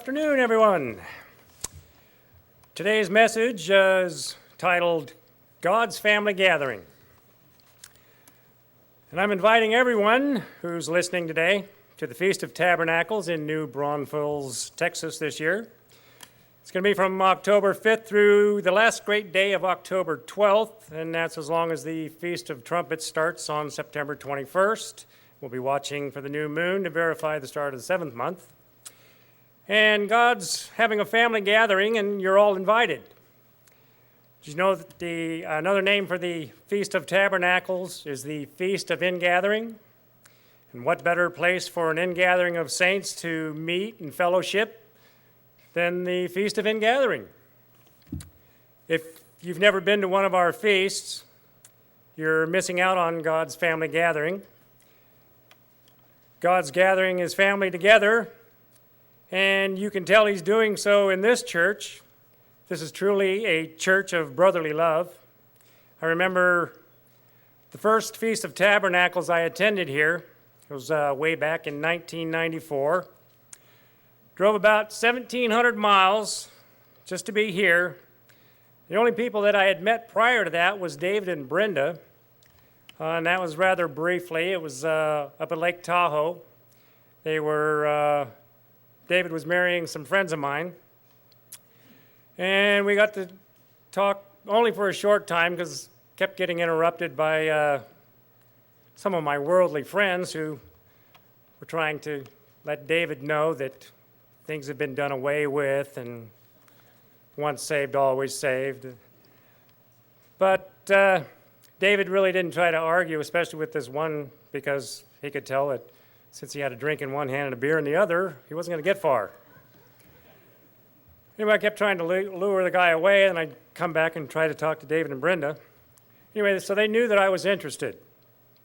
Afternoon, everyone. Today's message is titled God's Family Gathering. And I'm inviting everyone who's listening today to the Feast of Tabernacles in New Braunfels, Texas this year. It's going to be from October 5th through the last great day of October 12th, and that's as long as the Feast of Trumpets starts on September 21st. We'll be watching for the new moon to verify the start of the 7th month. And God's having a family gathering, and you're all invited. Did you know that another name for the Feast of Tabernacles is the Feast of Ingathering? And what better place for an ingathering of saints to meet and fellowship than the Feast of Ingathering? If you've never been to one of our feasts, you're missing out on God's family gathering. God's gathering his family together, and you can tell he's doing so in this church. This is truly a church of brotherly love. I remember the first Feast of Tabernacles I attended here. It was way back in 1994. Drove about 1,700 miles just to be here. The only people that I had met prior to that was David and Brenda, and that was rather briefly. It was up at Lake Tahoe. David was marrying some friends of mine, and we got to talk only for a short time because kept getting interrupted by some of my worldly friends who were trying to let David know that things have been done away with and once saved, always saved. But David really didn't try to argue, especially with this one, because he could tell that since he had a drink in one hand and a beer in the other, he wasn't going to get far. Anyway, I kept trying to lure the guy away, and I'd come back and try to talk to David and Brenda. Anyway, so they knew that I was interested.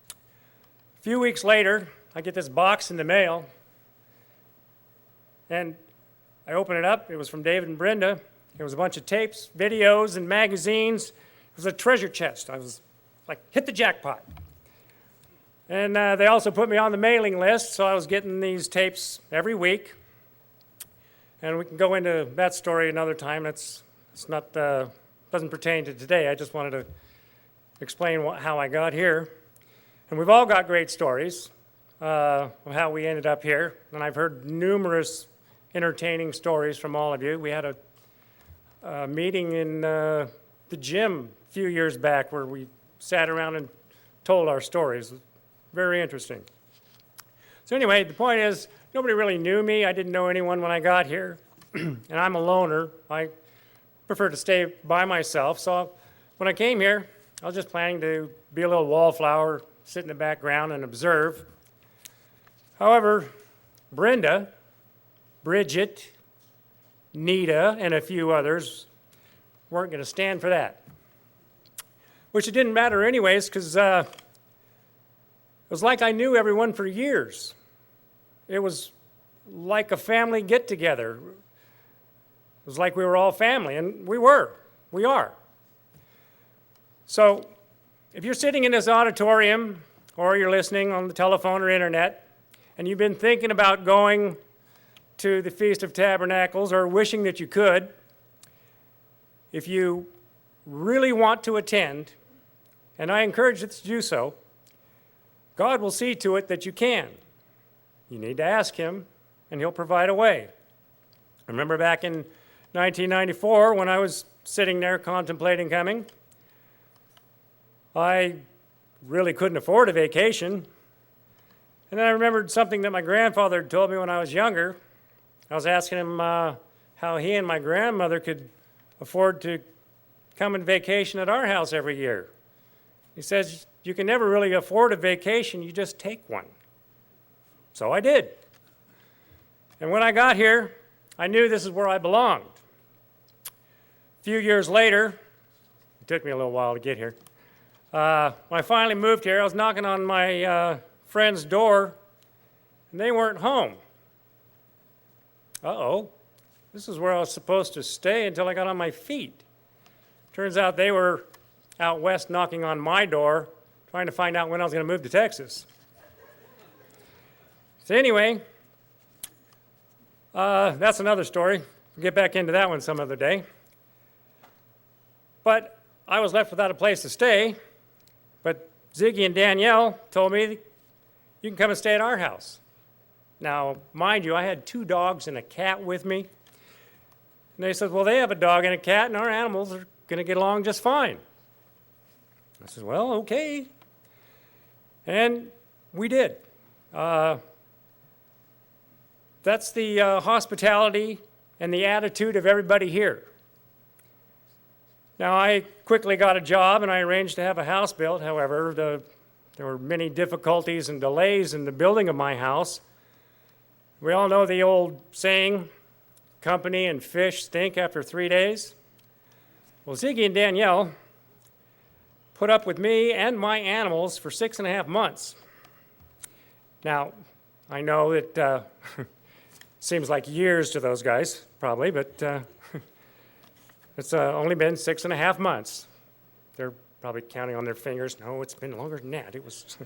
A few weeks later, I get this box in the mail, and I open it up. It was from David and Brenda. It was a bunch of tapes, videos, and magazines. It was a treasure chest. I was like, hit the jackpot. And they also put me on the mailing list, so I was getting these tapes every week. And we can go into that story another time. It's not doesn't pertain to today. I just wanted to explain how I got here. And we've all got great stories of how we ended up here. And I've heard numerous entertaining stories from all of you. We had a meeting in the gym a few years back where we sat around and told our stories. Very interesting. So anyway, the point is, nobody really knew me. I didn't know anyone when I got here, and I'm a loner. I prefer to stay by myself. So when I came here, I was just planning to be a little wallflower, sit in the background and observe. However, Brenda, Bridget, Nita, and a few others weren't going to stand for that. Which it didn't matter anyways, because it was like I knew everyone for years. It was like a family get-together. It was like we were all family, and we are. So if you're sitting in this auditorium, or you're listening on the telephone or internet, and you've been thinking about going to the Feast of Tabernacles or wishing that you could, if you really want to attend, and I encourage you to do so, God will see to it that you can. You need to ask him, and he'll provide a way. I remember back in 1994 when I was sitting there contemplating coming, I really couldn't afford a vacation. And then I remembered something that my grandfather had told me when I was younger. I was asking him how he and my grandmother could afford to come and vacation at our house every year. He says, you can never really afford a vacation, you just take one. So I did. And when I got here, I knew this is where I belonged. A few years later, it took me a little while to get here, when I finally moved here, I was knocking on my friend's door, and they weren't home. Uh-oh, this is where I was supposed to stay until I got on my feet. Turns out they were out west knocking on my door, trying to find out when I was going to move to Texas. So anyway, That's another story. We'll get back into that one some other day. But I was left without a place to stay, but Ziggy and Danielle told me, you can come and stay at our house. Now, mind you, I had 2 dogs and a cat with me. And they said, well, they have a dog and a cat, and our animals are going to get along just fine. I said, well, okay. And we did. That's the hospitality and the attitude of everybody here. Now, I quickly got a job and I arranged to have a house built. However, there were many difficulties and delays in the building of my house. We all know the old saying, company and fish stink after 3 days. Well, Ziggy and Danielle put up with me and my animals for 6.5 months. Now, I know it seems like years to those guys, probably, but it's only been 6.5 months. They're probably counting on their fingers. No, it's been longer than that. It was,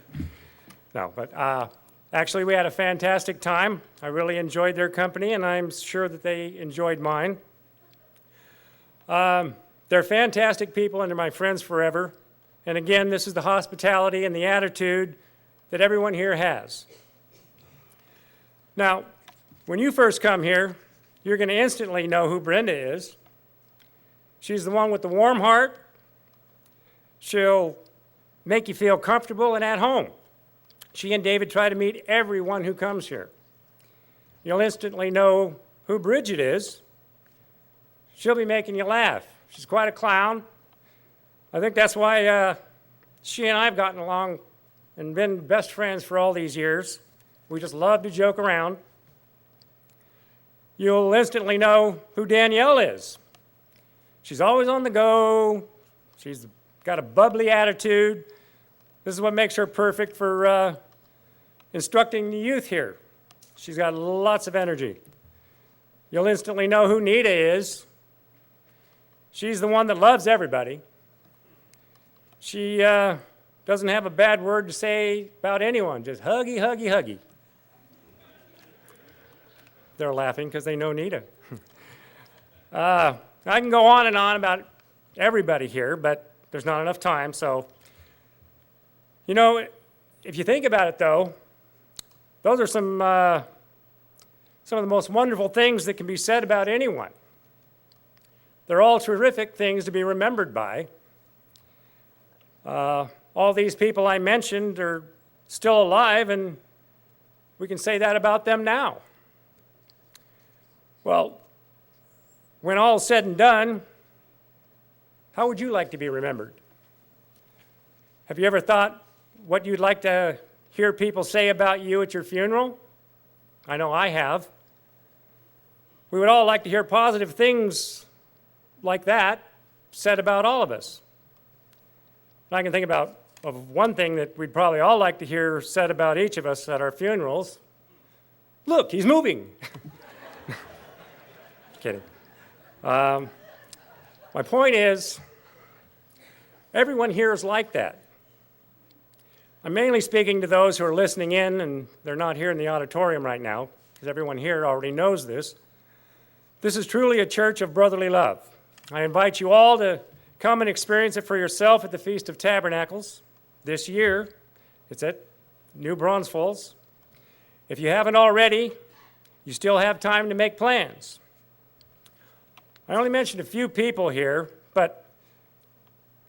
no, but actually we had a fantastic time. I really enjoyed their company, and I'm sure that they enjoyed mine. They're fantastic people, and they're my friends forever. And again, this is the hospitality and the attitude that everyone here has. Now, when you first come here, you're going to instantly know who Brenda is. She's the one with the warm heart. She'll make you feel comfortable and at home. She and David try to meet everyone who comes here. You'll instantly know who Bridget is. She'll be making you laugh. She's quite a clown. I think that's why she and I have gotten along and been best friends for all these years. We just love to joke around. You'll instantly know who Danielle is. She's always on the go. She's got a bubbly attitude. This is what makes her perfect for instructing the youth here. She's got lots of energy. You'll instantly know who Nita is. She's the one that loves everybody. She doesn't have a bad word to say about anyone, just huggy, huggy, huggy. They're laughing because they know Nita. I can go on and on about everybody here, but there's not enough time. So, you know, if you think about it, though, those are some of the most wonderful things that can be said about anyone. They're all terrific things to be remembered by. All these people I mentioned are still alive, and we can say that about them now. Well, when all's said and done, how would you like to be remembered? Have you ever thought what you'd like to hear people say about you at your funeral? I know I have. We would all like to hear positive things like that said about all of us. And I can think of one thing that we'd probably all like to hear said about each of us at our funerals. Look, he's moving. Kidding. My point is, everyone here is like that. I'm mainly speaking to those who are listening in, and they're not here in the auditorium right now, because everyone here already knows this. This is truly a church of brotherly love. I invite you all to come and experience it for yourself at the Feast of Tabernacles this year. It's at New Braunfels. If you haven't already, you still have time to make plans. I only mentioned a few people here, but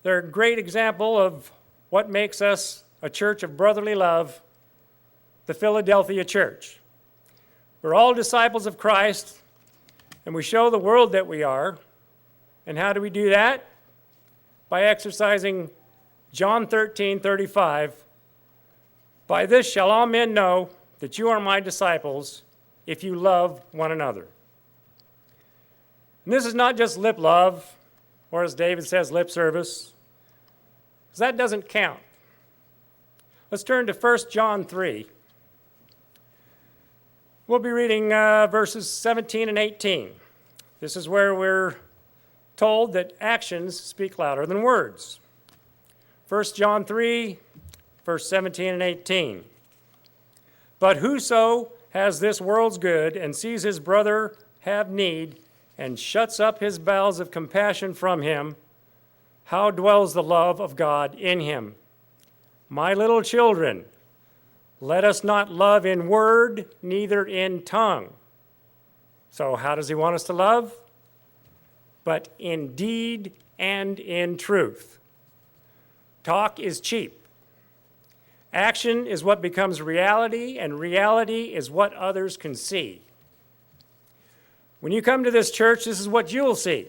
they're a great example of what makes us a church of brotherly love, the Philadelphia Church. We're all disciples of Christ, and we show the world that we are. And how do we do that? By exercising John 13:35. By this shall all men know that you are my disciples, if you love one another. And this is not just lip love, or as David says, lip service, because that doesn't count. Let's turn to 1 John 3. We'll be reading verses 17 and 18. This is where we're told that actions speak louder than words. 1 John 3, verse 17 and 18. But whoso has this world's good and sees his brother have need and shuts up his bowels of compassion from him, how dwells the love of God in him? My little children, let us not love in word, neither in tongue. So how does he want us to love? But in deed and in truth. Talk is cheap. Action is what becomes reality, and reality is what others can see. When you come to this church, this is what you will see.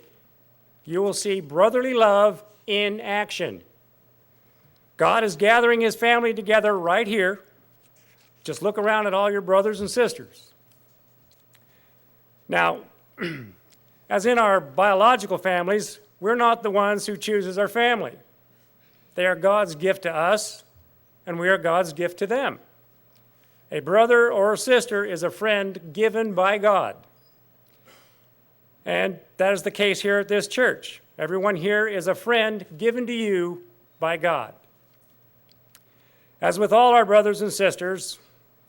You will see brotherly love in action. God is gathering his family together right here. Just look around at all your brothers and sisters. Now, as in our biological families, we're not the ones who chooses our family. They are God's gift to us, and we are God's gift to them. A brother or a sister is a friend given by God. And that is the case here at this church. Everyone here is a friend given to you by God. As with all our brothers and sisters,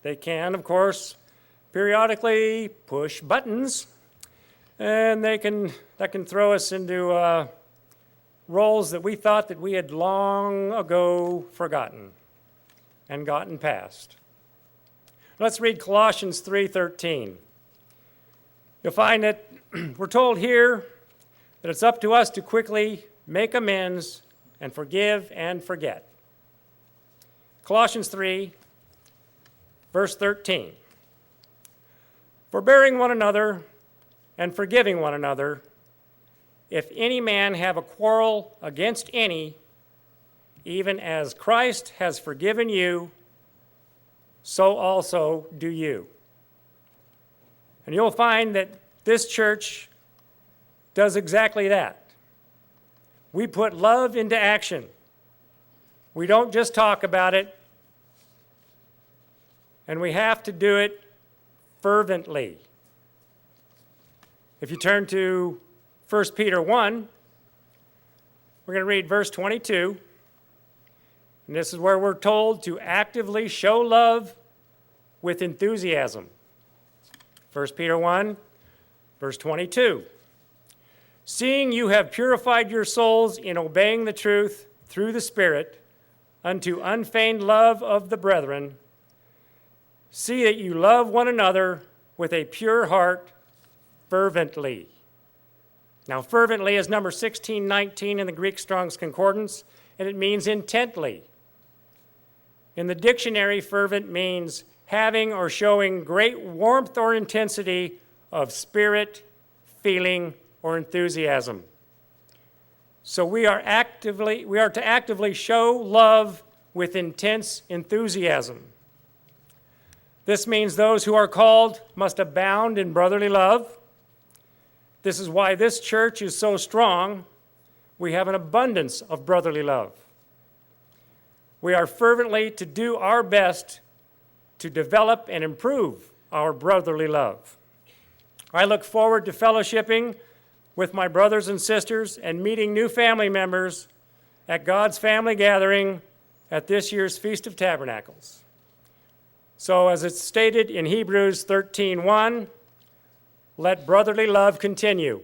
they can, of course, periodically push buttons, and that can throw us into roles that we thought that we had long ago forgotten and gotten past. Let's read Colossians 3:13. You'll find that we're told here that it's up to us to quickly make amends and forgive and forget. Colossians 3, verse 13. Forbearing one another and forgiving one another, if any man have a quarrel against any, even as Christ has forgiven you, so also do you. And you'll find that this church does exactly that. We put love into action. We don't just talk about it, and we have to do it fervently. If you turn to 1 Peter 1, we're going to read verse 22. And this is where we're told to actively show love with enthusiasm. 1 Peter 1, verse 22. Seeing you have purified your souls in obeying the truth through the Spirit unto unfeigned love of the brethren, see that you love one another with a pure heart fervently. Now, fervently is number 1619 in the Greek Strong's Concordance, and it means intently. In the dictionary, fervent means having or showing great warmth or intensity of spirit, feeling, or enthusiasm. So we are to actively show love with intense enthusiasm. This means those who are called must abound in brotherly love. This is why this church is so strong. We have an abundance of brotherly love. We are fervently to do our best to develop and improve our brotherly love. I look forward to fellowshipping with my brothers and sisters and meeting new family members at God's family gathering at this year's Feast of Tabernacles. So as it's stated in Hebrews 13:1, let brotherly love continue.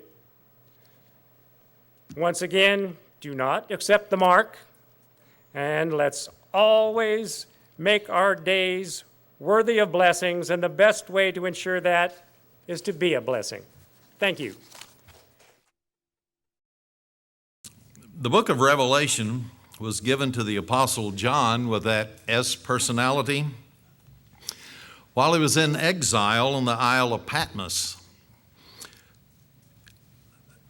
Once again, do not accept the mark, and let's always make our days worthy of blessings, and the best way to ensure that is to be a blessing. Thank you. The book of Revelation was given to the Apostle John with that S personality while he was in exile on the Isle of Patmos.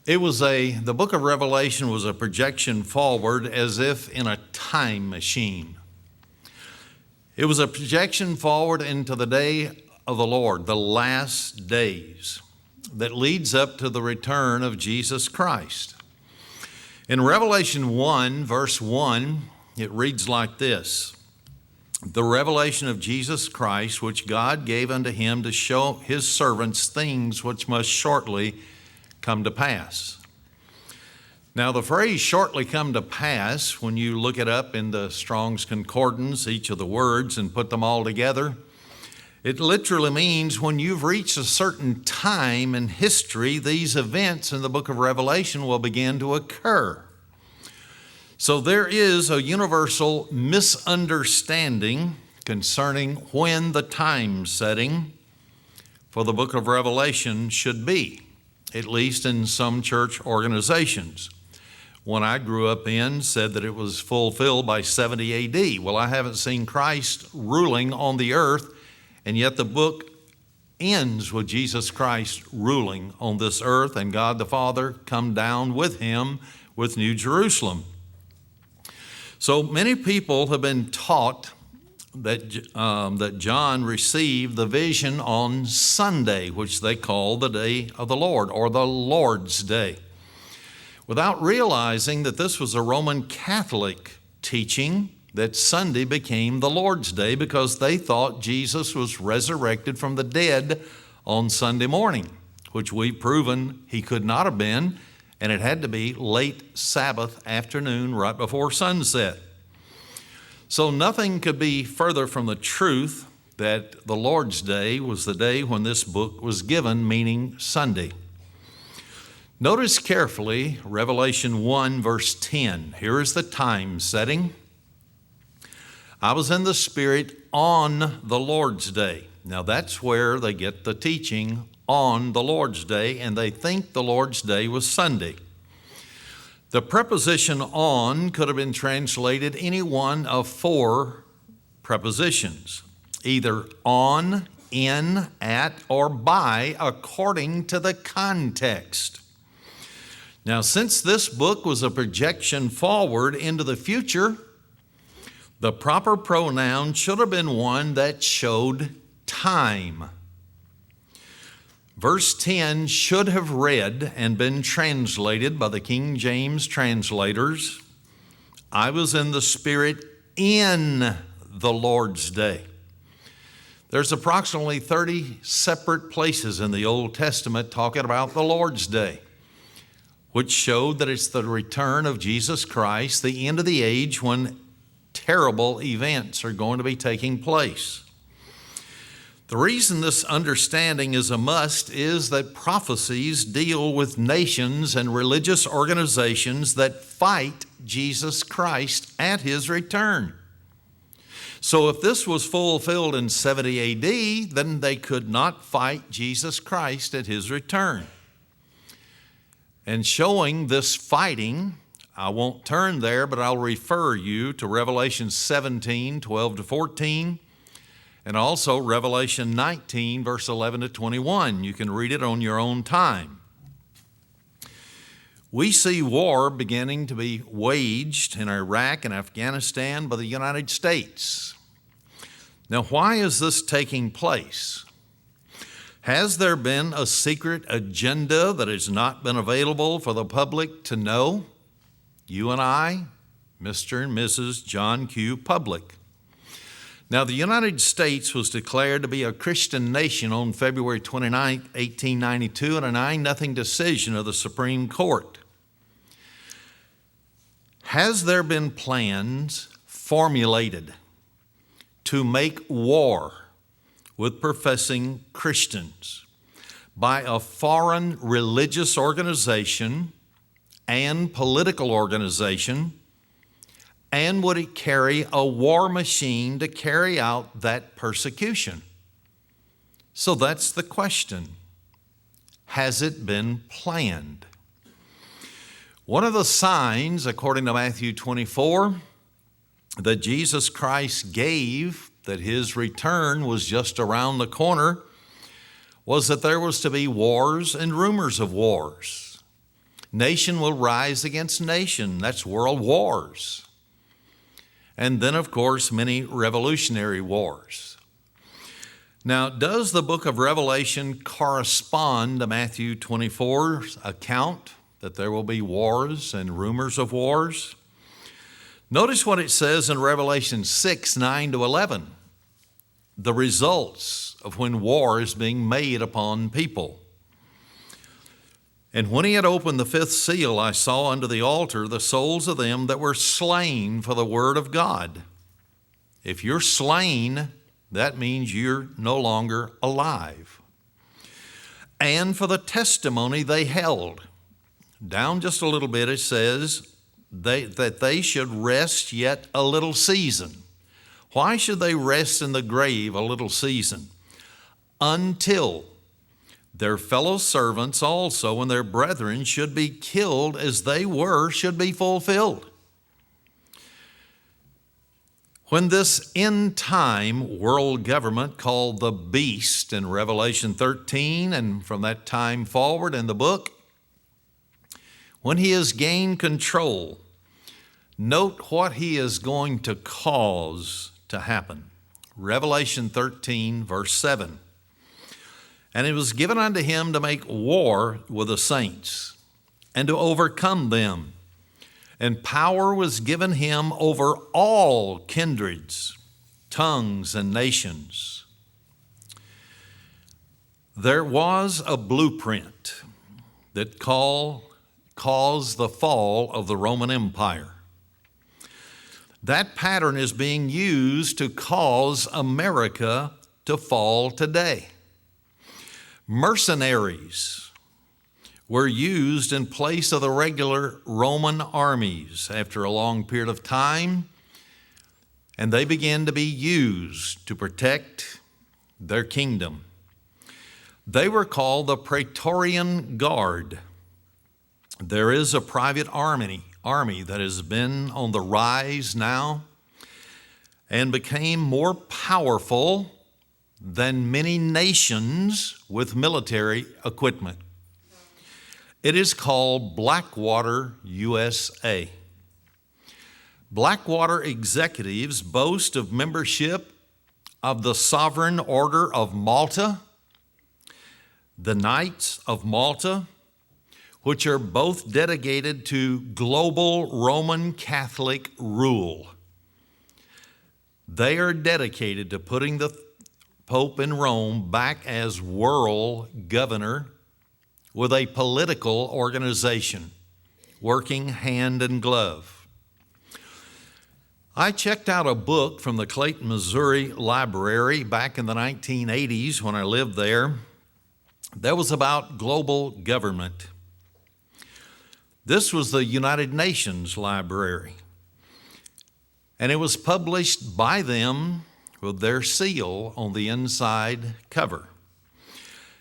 The book of Revelation was a projection forward as if in a time machine. It was a projection forward into the day of the Lord, the last days, that leads up to the return of Jesus Christ. In Revelation 1, verse 1, it reads like this: the revelation of Jesus Christ, which God gave unto him to show his servants things which must shortly come to pass. Now, the phrase shortly come to pass, when you look it up in the Strong's Concordance, each of the words, and put them all together, It literally means when you've reached a certain time in history, these events in the book of Revelation will begin to occur. So there is a universal misunderstanding concerning when the time setting for the book of Revelation should be, at least in some church organizations. One I grew up in said that it was fulfilled by 70 AD. Well, I haven't seen Christ ruling on the earth, and yet the book ends with Jesus Christ ruling on this earth and God the Father come down with him with New Jerusalem. So many people have been taught that John received the vision on Sunday, which they call the day of the Lord, or the Lord's Day, without realizing that this was a Roman Catholic teaching that Sunday became the Lord's Day because they thought Jesus was resurrected from the dead on Sunday morning, which we've proven he could not have been, and it had to be late Sabbath afternoon right before sunset. So nothing could be further from the truth that the Lord's Day was the day when this book was given, meaning Sunday. Notice carefully Revelation 1 verse 10. Here is the time setting. I was in the Spirit on the Lord's Day. Now that's where they get the teaching on the Lord's Day, and they think the Lord's Day was Sunday. The preposition on could have been translated any one of four prepositions, either on, in, at, or by, according to the context. Now, since this book was a projection forward into the future, the proper pronoun should have been one that showed time. Verse 10 should have read and been translated by the King James translators, I was in the Spirit in the Lord's Day. There's approximately 30 separate places in the Old Testament talking about the Lord's Day, which showed that it's the return of Jesus Christ, the end of the age when terrible events are going to be taking place. The reason this understanding is a must is that prophecies deal with nations and religious organizations that fight Jesus Christ at his return. So if this was fulfilled in 70 AD, then they could not fight Jesus Christ at his return. And showing this fighting, I won't turn there, but I'll refer you to Revelation 17, 12 to 14, and also Revelation 19, verse 11 to 21. You can read it on your own time. We see war beginning to be waged in Iraq and Afghanistan by the United States. Now, why is this taking place? Has there been a secret agenda that has not been available for the public to know? You and I, Mr. and Mrs. John Q. Public. Now, the United States was declared to be a Christian nation on February 29, 1892, in a 9-0 decision of the Supreme Court. Has there been plans formulated to make war with professing Christians by a foreign religious organization and political organization, and would it carry a war machine to carry out that persecution? So that's the question. Has it been planned? One of the signs, according to Matthew 24, that Jesus Christ gave that his return was just around the corner was that there was to be wars and rumors of wars. Nation will rise against nation. That's world wars. And then, of course, many revolutionary wars. Now, does the book of Revelation correspond to Matthew 24's account that there will be wars and rumors of wars? Notice what it says in Revelation 6, 9 to 11, the results of when war is being made upon people. And when he had opened the fifth seal, I saw under the altar the souls of them that were slain for the word of God. If you're slain, That means you're no longer alive. And for the testimony they held. Down just a little bit, it says that they should rest yet a little season. Why should they rest in the grave a little season? Until their fellow servants also and their brethren should be killed as they were, should be fulfilled. When this end time world government called the beast in Revelation 13 and from that time forward in the book, when he has gained control, note what he is going to cause to happen. Revelation 13, verse 7. And it was given unto him to make war with the saints and to overcome them. And power was given him over all kindreds, tongues, and nations. There was a blueprint that caused the fall of the Roman Empire. That pattern is being used to cause America to fall today. Mercenaries were used in place of the regular Roman armies after a long period of time, and they began to be used to protect their kingdom. They were called the Praetorian Guard. There is a private army that has been on the rise now and became more powerful than many nations with military equipment. It is called Blackwater, USA. Blackwater executives boast of membership of the Sovereign Order of Malta, the Knights of Malta, which are both dedicated to global Roman Catholic rule. They are dedicated to putting the Pope in Rome back as world governor with a political organization working hand in glove. I checked out a book from the Clayton, Missouri Library back in the 1980s when I lived there. That was about global government. This was the United Nations Library, and it was published by them with their seal on the inside cover.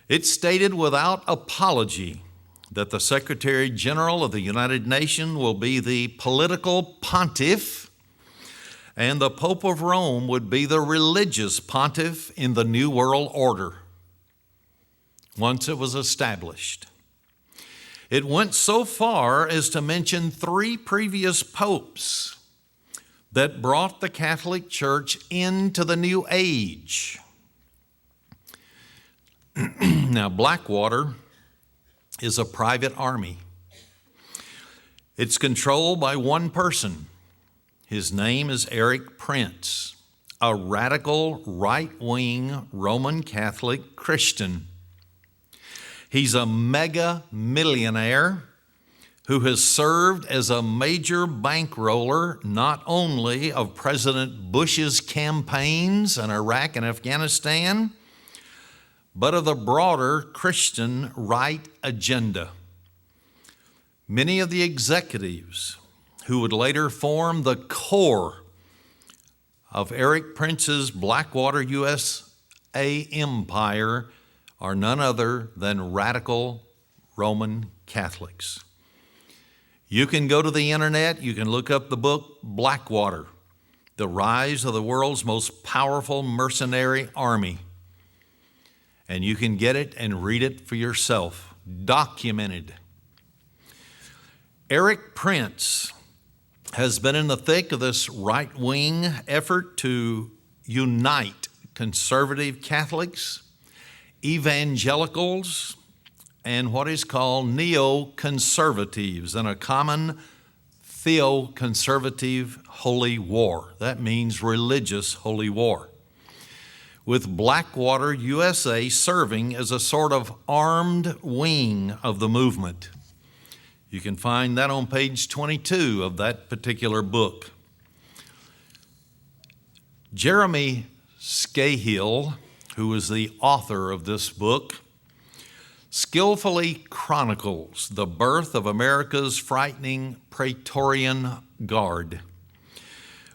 It stated without apology that the Secretary General of the United Nations will be the political pontiff and the Pope of Rome would be the religious pontiff in the New World Order once it was established. It went so far as to mention 3 previous popes that brought the Catholic Church into the New Age. Now, Blackwater is a private army. It's controlled by one person. His name is Eric Prince, a radical right-wing Roman Catholic Christian. He's a mega millionaire who has served as a major bankroller not only of President Bush's campaigns in Iraq and Afghanistan, but of the broader Christian right agenda. Many of the executives who would later form the core of Eric Prince's Blackwater, USA empire are none other than radical Roman Catholics. You can go to the internet, you can look up the book Blackwater, The Rise of the World's Most Powerful Mercenary Army. And you can get it and read it for yourself, documented. Eric Prince has been in the thick of this right-wing effort to unite conservative Catholics, evangelicals, and what is called neoconservatives in a common theoconservative holy war. That means religious holy war. With Blackwater, USA serving as a sort of armed wing of the movement. You can find that on page 22 of that particular book. Jeremy Scahill, who is the author of this book, skillfully chronicles the birth of America's frightening Praetorian Guard,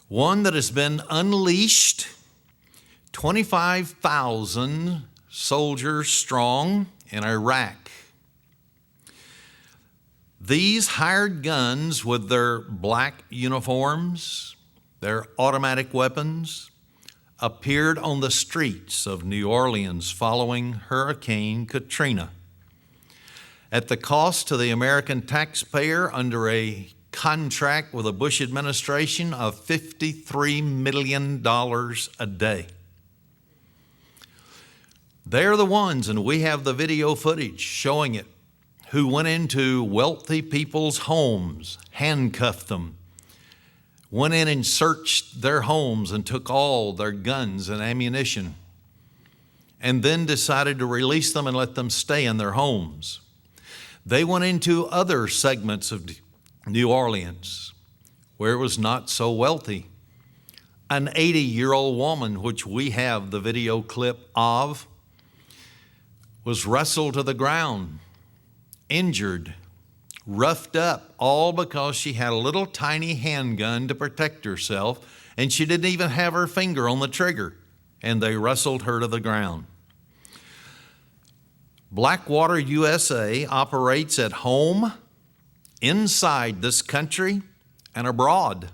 one that has been unleashed, 25,000 soldiers strong in Iraq. These hired guns with their black uniforms, their automatic weapons, appeared on the streets of New Orleans following Hurricane Katrina at the cost to the American taxpayer under a contract with the Bush administration of $53 million a day. They're the ones, and we have the video footage showing it, who went into wealthy people's homes, handcuffed them, went in and searched their homes and took all their guns and ammunition, and then decided to release them and let them stay in their homes. They went into other segments of New Orleans where it was not so wealthy. An 80-year-old woman, which we have the video clip of, was wrestled to the ground, injured, roughed up, all because she had a little tiny handgun to protect herself, and she didn't even have her finger on the trigger, and they wrestled her to the ground. Blackwater USA operates at home, inside this country, and abroad,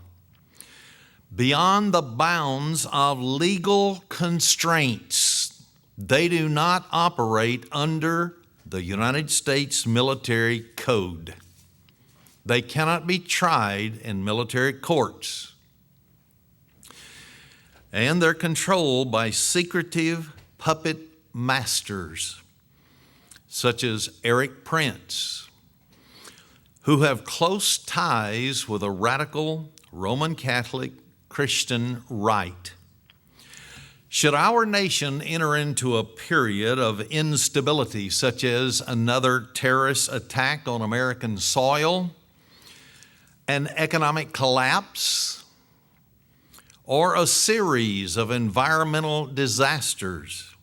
beyond the bounds of legal constraints. They do not operate under the United States military code. They cannot be tried in military courts. And they're controlled by secretive puppet masters, such as Eric Prince, who have close ties with a radical Roman Catholic Christian right. Should our nation enter into a period of instability, such as another terrorist attack on American soil, an economic collapse, or a series of environmental disasters,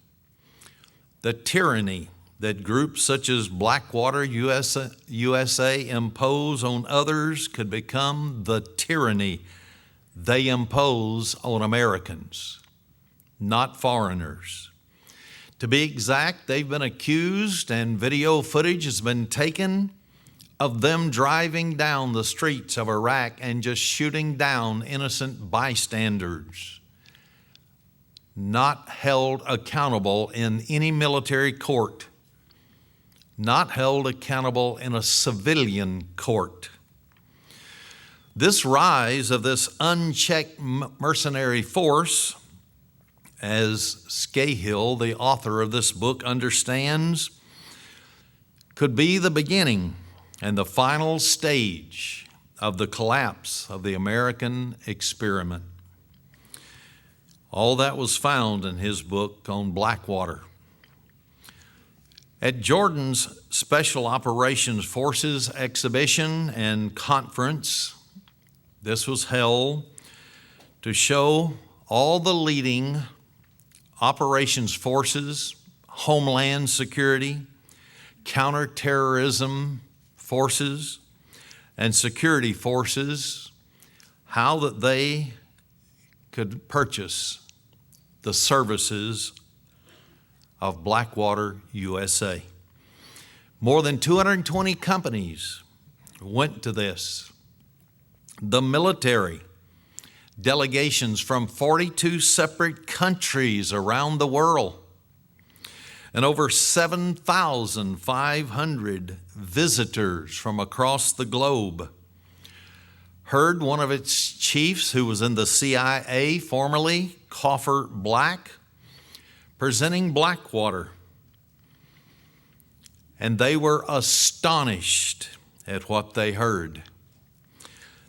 the tyranny that groups such as Blackwater USA impose on others could become the tyranny they impose on Americans, not foreigners. To be exact, they've been accused, and video footage has been taken of them driving down the streets of Iraq and just shooting down innocent bystanders, not held accountable in any military court, not held accountable in a civilian court. This rise of this unchecked mercenary force, as Scahill, the author of this book, understands, could be the beginning and the final stage of the collapse of the American experiment. All that was found in his book on Blackwater. At Jordan's Special Operations Forces exhibition and conference, this was held to show all the leading operations forces, homeland security, counterterrorism forces, and security forces, how that they could purchase the services of Blackwater USA. More than 220 companies went to this. The military, delegations from 42 separate countries around the world, and over 7,500 visitors from across the globe heard one of its chiefs, who was in the CIA formerly, Coffer Black, presenting Blackwater. And they were astonished at what they heard.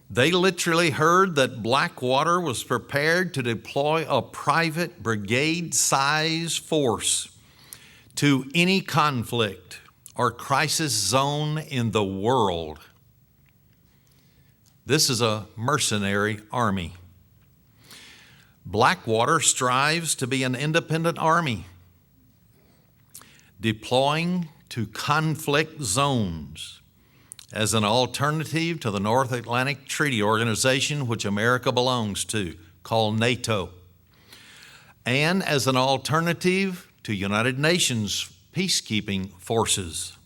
They literally heard that Blackwater was prepared to deploy a private brigade-size force to any conflict or crisis zone in the world. This is a mercenary army. Blackwater strives to be an independent army, deploying to conflict zones as an alternative to the North Atlantic Treaty Organization, which America belongs to, called NATO, and as an alternative to United Nations peacekeeping forces.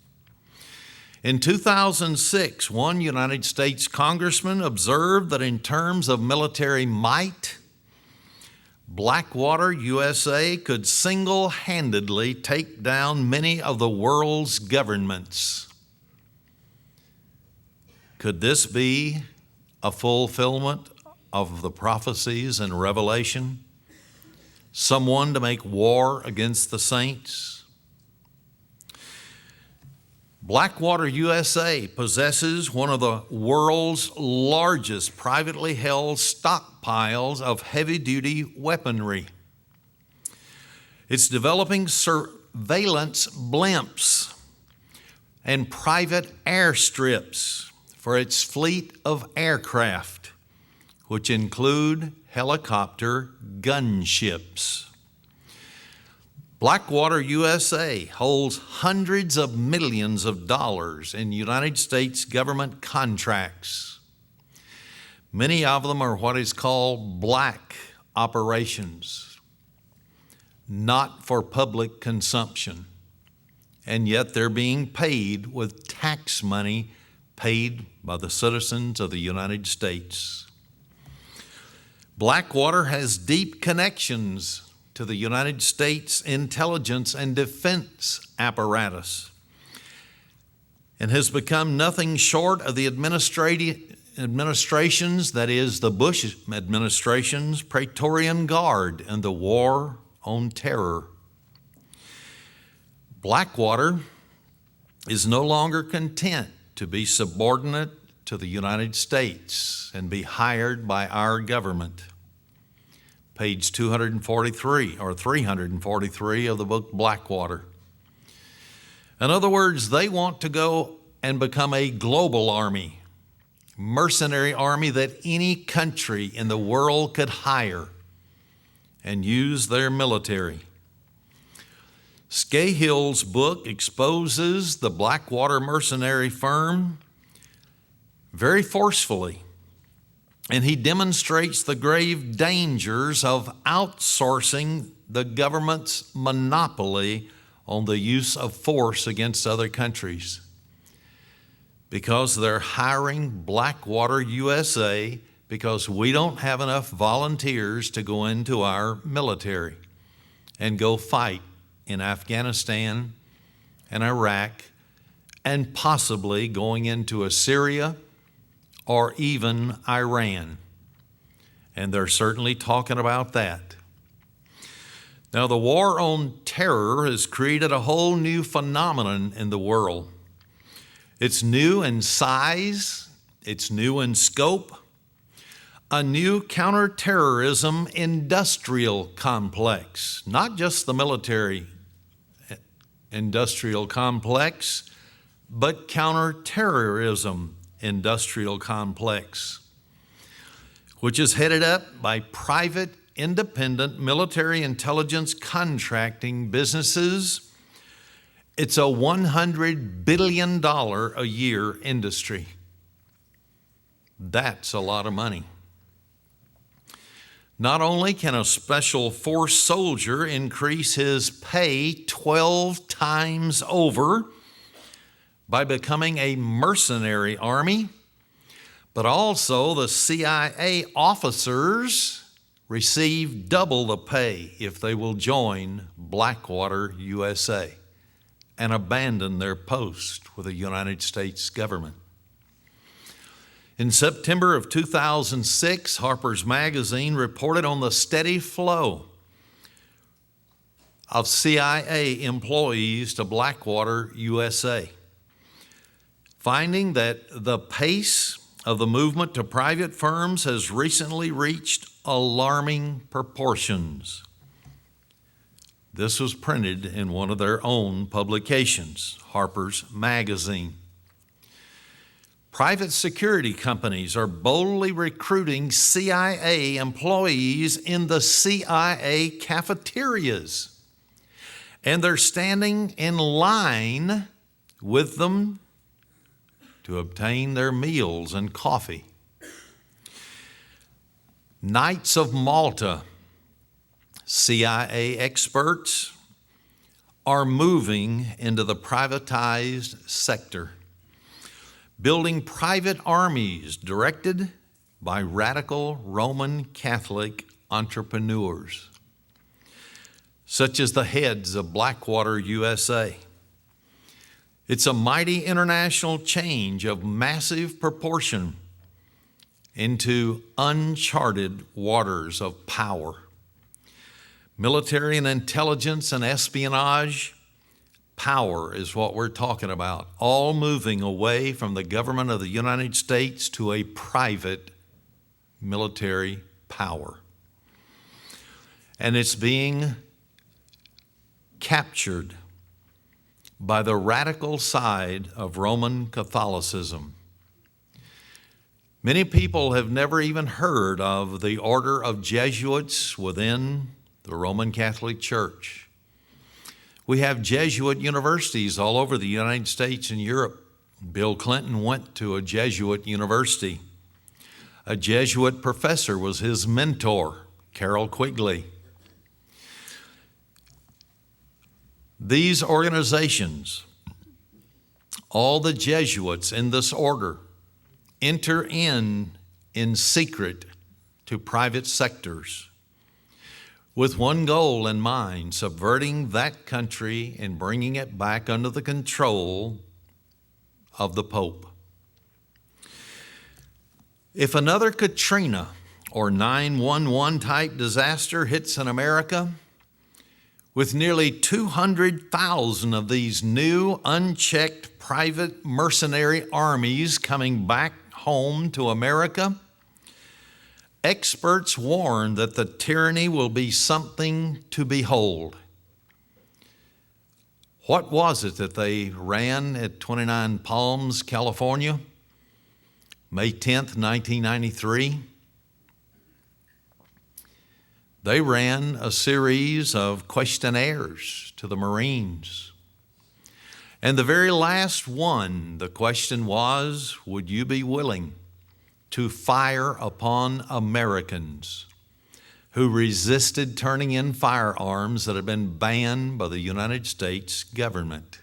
In 2006, one United States congressman observed that in terms of military might, Blackwater USA could single-handedly take down many of the world's governments. Could this be a fulfillment of the prophecies in Revelation? Someone to make war against the saints? Blackwater USA possesses one of the world's largest privately held stockpiles of heavy-duty weaponry. It's developing surveillance blimps and private airstrips for its fleet of aircraft, which include helicopter gunships. Blackwater USA holds hundreds of millions of dollars in United States government contracts. Many of them are what is called black operations, not for public consumption, and yet they're being paid with tax money paid by the citizens of the United States. Blackwater has deep connections to the United States intelligence and defense apparatus and has become nothing short of the administration's, that is, the Bush administration's Praetorian Guard in the war on terror. Blackwater is no longer content to be subordinate to the United States and be hired by our government. Page 243 or 343 of the book Blackwater. In other words, they want to go and become a global army, mercenary army that any country in the world could hire and use their military. Scahill's book exposes the Blackwater mercenary firm very forcefully, and he demonstrates the grave dangers of outsourcing the government's monopoly on the use of force against other countries, because they're hiring Blackwater USA because we don't have enough volunteers to go into our military and go fight in Afghanistan and Iraq and possibly going into Assyria or even Iran. And they're certainly talking about that. Now, the war on terror has created a whole new phenomenon in the world. It's new in size, it's new in scope, a new counterterrorism industrial complex, not just the military industrial complex, but counterterrorism industrial complex, which is headed up by private, independent military intelligence contracting businesses. It's a $100 billion a year industry. That's a lot of money. Not only can a special force soldier increase his pay 12 times over by becoming a mercenary army, but also the CIA officers receive double the pay if they will join Blackwater USA and abandon their post with the United States government. In September of 2006, Harper's Magazine reported on the steady flow of CIA employees to Blackwater USA, finding that the pace of the movement to private firms has recently reached alarming proportions. This was printed in one of their own publications, Harper's Magazine. Private security companies are boldly recruiting CIA employees in the CIA cafeterias. And they're standing in line with them to obtain their meals and coffee. Knights of Malta, CIA experts, are moving into the privatized sector, building private armies directed by radical Roman Catholic entrepreneurs, such as the heads of Blackwater USA. It's a mighty international change of massive proportion into uncharted waters of power. Military and intelligence and espionage, power is what we're talking about, all moving away from the government of the United States to a private military power. And it's being captured by the radical side of Roman Catholicism. Many people have never even heard of the order of Jesuits within the Roman Catholic Church. We have Jesuit universities all over the United States and Europe. Bill Clinton went to a Jesuit university. A Jesuit professor was his mentor, Carol Quigley. These organizations, all the Jesuits in this order, enter in secret to private sectors with one goal in mind: subverting that country and bringing it back under the control of the Pope. If another Katrina or 9/11 type disaster hits in America, with nearly 200,000 of these new, unchecked private mercenary armies coming back home to America, experts warn that the tyranny will be something to behold. What was it that they ran at 29 Palms, California, May 10th, 1993? They ran a series of questionnaires to the Marines. And the very last one, the question was, would you be willing to fire upon Americans who resisted turning in firearms that had been banned by the United States government?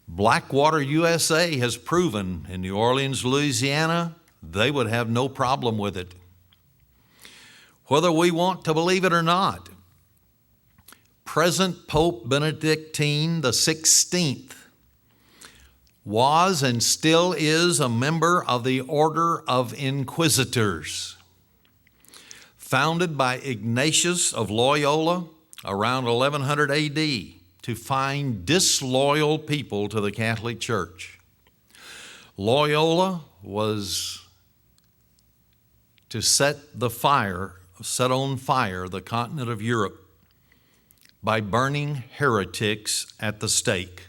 Blackwater USA has proven in New Orleans, Louisiana, they would have no problem with it. Whether we want to believe it or not, present Pope Benedict XVI was and still is a member of the Order of Inquisitors, founded by Ignatius of Loyola around 1100 AD to find disloyal people to the Catholic Church. Loyola was to set on fire the continent of Europe by burning heretics at the stake.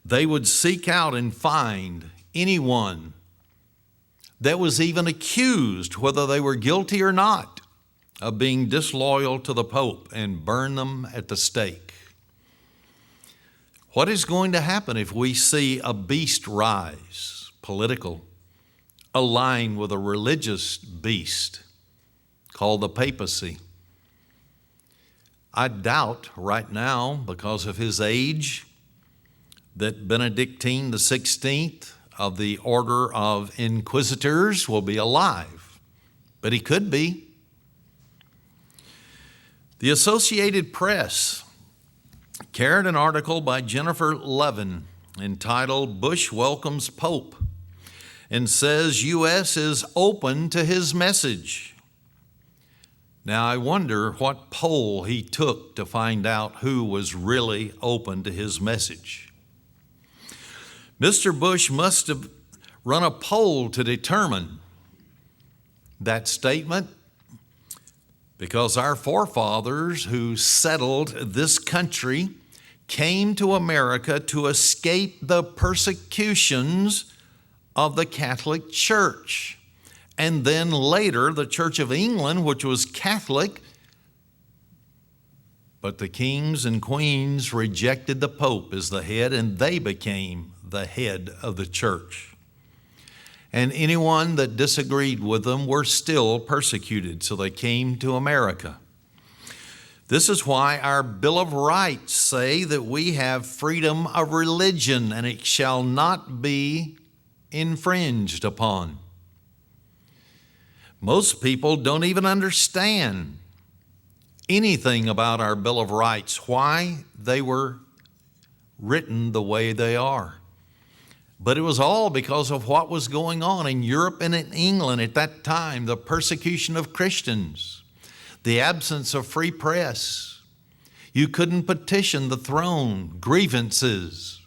They would seek out and find anyone that was even accused, whether they were guilty or not, of being disloyal to the Pope and burn them at the stake. What is going to happen if we see a beast rise, political, aligned with a religious beast called the papacy? I doubt right now, because of his age, that Benedict XVI of the Order of Inquisitors will be alive, but he could be. The Associated Press carried an article by Jennifer Levin entitled "Bush Welcomes Pope" and says U.S. is open to his message. Now, I wonder what poll he took to find out who was really open to his message. Mr. Bush must have run a poll to determine that statement, because our forefathers who settled this country came to America to escape the persecutions of the Catholic Church. And then later, the Church of England, which was Catholic, but the kings and queens rejected the Pope as the head, and they became the head of the church. And anyone that disagreed with them were still persecuted, so they came to America. This is why our Bill of Rights say that we have freedom of religion, and it shall not be infringed upon. Most people don't even understand anything about our Bill of Rights, why they were written the way they are. But it was all because of what was going on in Europe and in England at that time, the persecution of Christians, the absence of free press. You couldn't petition the throne, grievances.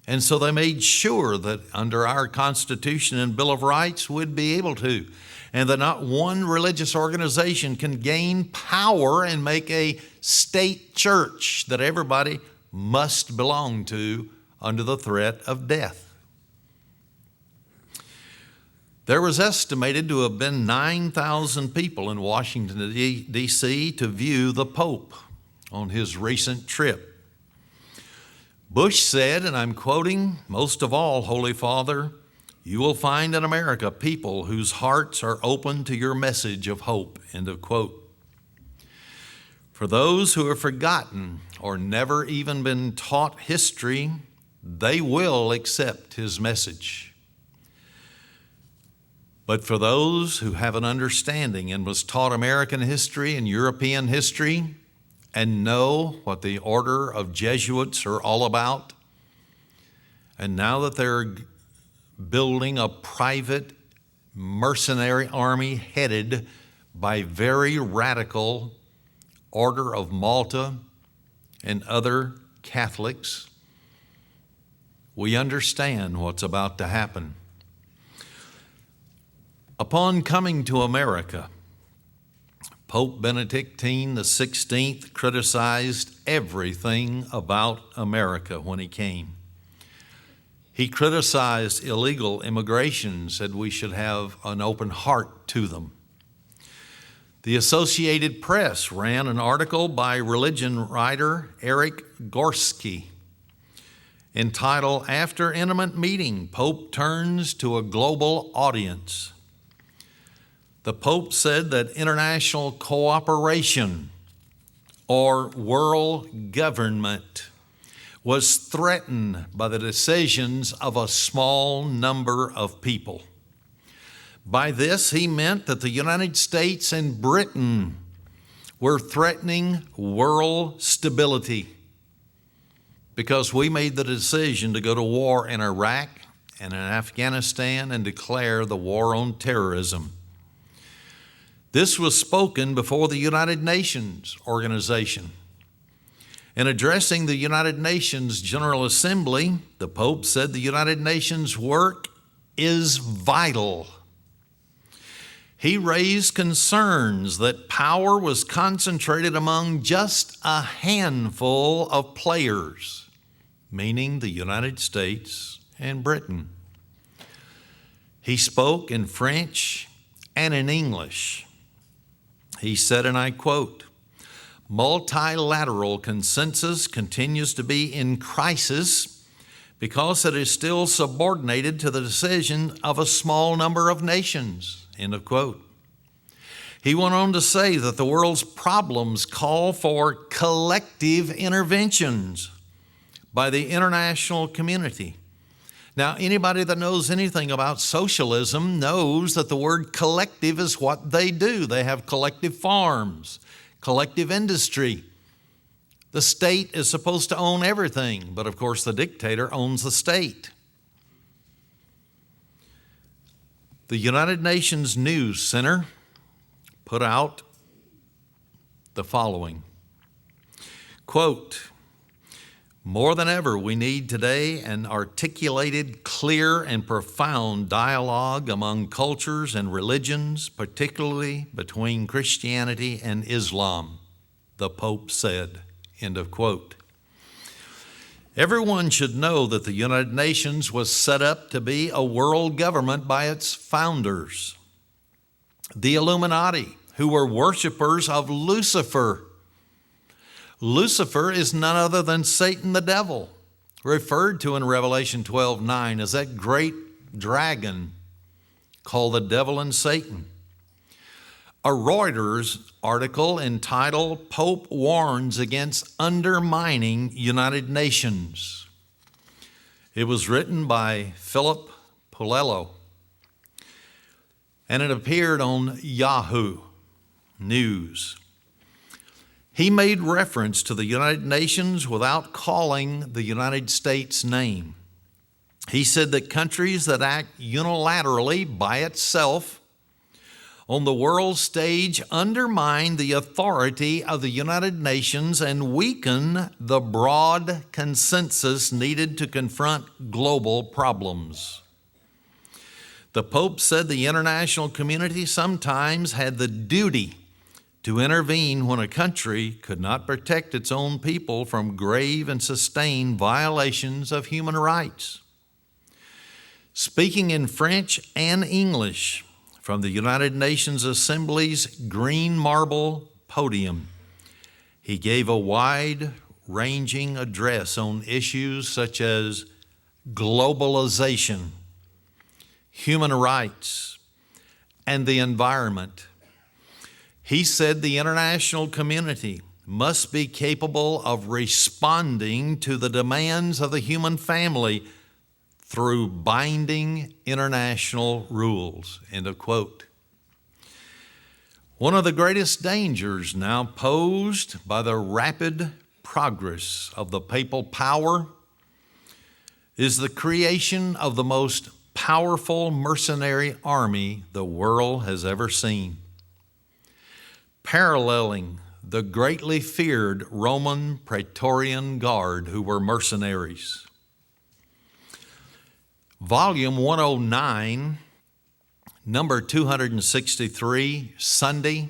And so they made sure that under our Constitution and Bill of Rights we'd be able to, and that not one religious organization can gain power and make a state church that everybody must belong to under the threat of death. There was estimated to have been 9,000 people in Washington, D.C. to view the Pope on his recent trip. Bush said, and I'm quoting, "Most of all, Holy Father, you will find in America people whose hearts are open to your message of hope," end of quote. For those who have forgotten or never even been taught history, they will accept his message. But for those who have an understanding and was taught American history and European history and know what the order of Jesuits are all about, and now that they're building a private mercenary army headed by very radical Order of Malta and other Catholics, we understand what's about to happen. Upon coming to America, Pope Benedict XVI criticized everything about America when he came. He criticized illegal immigration, said we should have an open heart to them. The Associated Press ran an article by religion writer Eric Gorski entitled, "After Intimate Meeting, Pope Turns to a Global Audience." The Pope said that international cooperation or world government was threatened by the decisions of a small number of people. By this, he meant that the United States and Britain were threatening world stability because we made the decision to go to war in Iraq and in Afghanistan and declare the war on terrorism. This was spoken before the United Nations organization. In addressing the United Nations General Assembly, the Pope said the United Nations work is vital. He raised concerns that power was concentrated among just a handful of players, meaning the United States and Britain. He spoke in French and in English. He said, and I quote, "Multilateral consensus continues to be in crisis because it is still subordinated to the decision of a small number of nations," end of quote. He went on to say that the world's problems call for collective interventions by the international community. Now, anybody that knows anything about socialism knows that the word collective is what they do. They have collective farms, collective industry. The state is supposed to own everything, but of course the dictator owns the state. The United Nations News Center put out the following, quote, "More than ever, we need today an articulated, clear, and profound dialogue among cultures and religions, particularly between Christianity and Islam," the Pope said, end of quote. Everyone should know that the United Nations was set up to be a world government by its founders, the Illuminati, who were worshipers of Lucifer. Lucifer is none other than Satan the devil, referred to in Revelation 12:9 as that great dragon called the devil and Satan. A Reuters article entitled "Pope Warns Against Undermining United Nations." It was written by Philip Polello, and it appeared on Yahoo News. He made reference to the United Nations without calling the United States' name. He said that countries that act unilaterally by itself on the world stage undermine the authority of the United Nations and weaken the broad consensus needed to confront global problems. The Pope said the international community sometimes had the duty to intervene when a country could not protect its own people from grave and sustained violations of human rights. Speaking in French and English from the United Nations Assembly's green marble podium, he gave a wide-ranging address on issues such as globalization, human rights, and the environment. He said the international community must be capable of responding to the demands of the human family through binding international rules, end of quote. One of the greatest dangers now posed by the rapid progress of the papal power is the creation of the most powerful mercenary army the world has ever seen. Paralleling the greatly feared Roman Praetorian Guard, who were mercenaries. Volume 109, number 263, Sunday,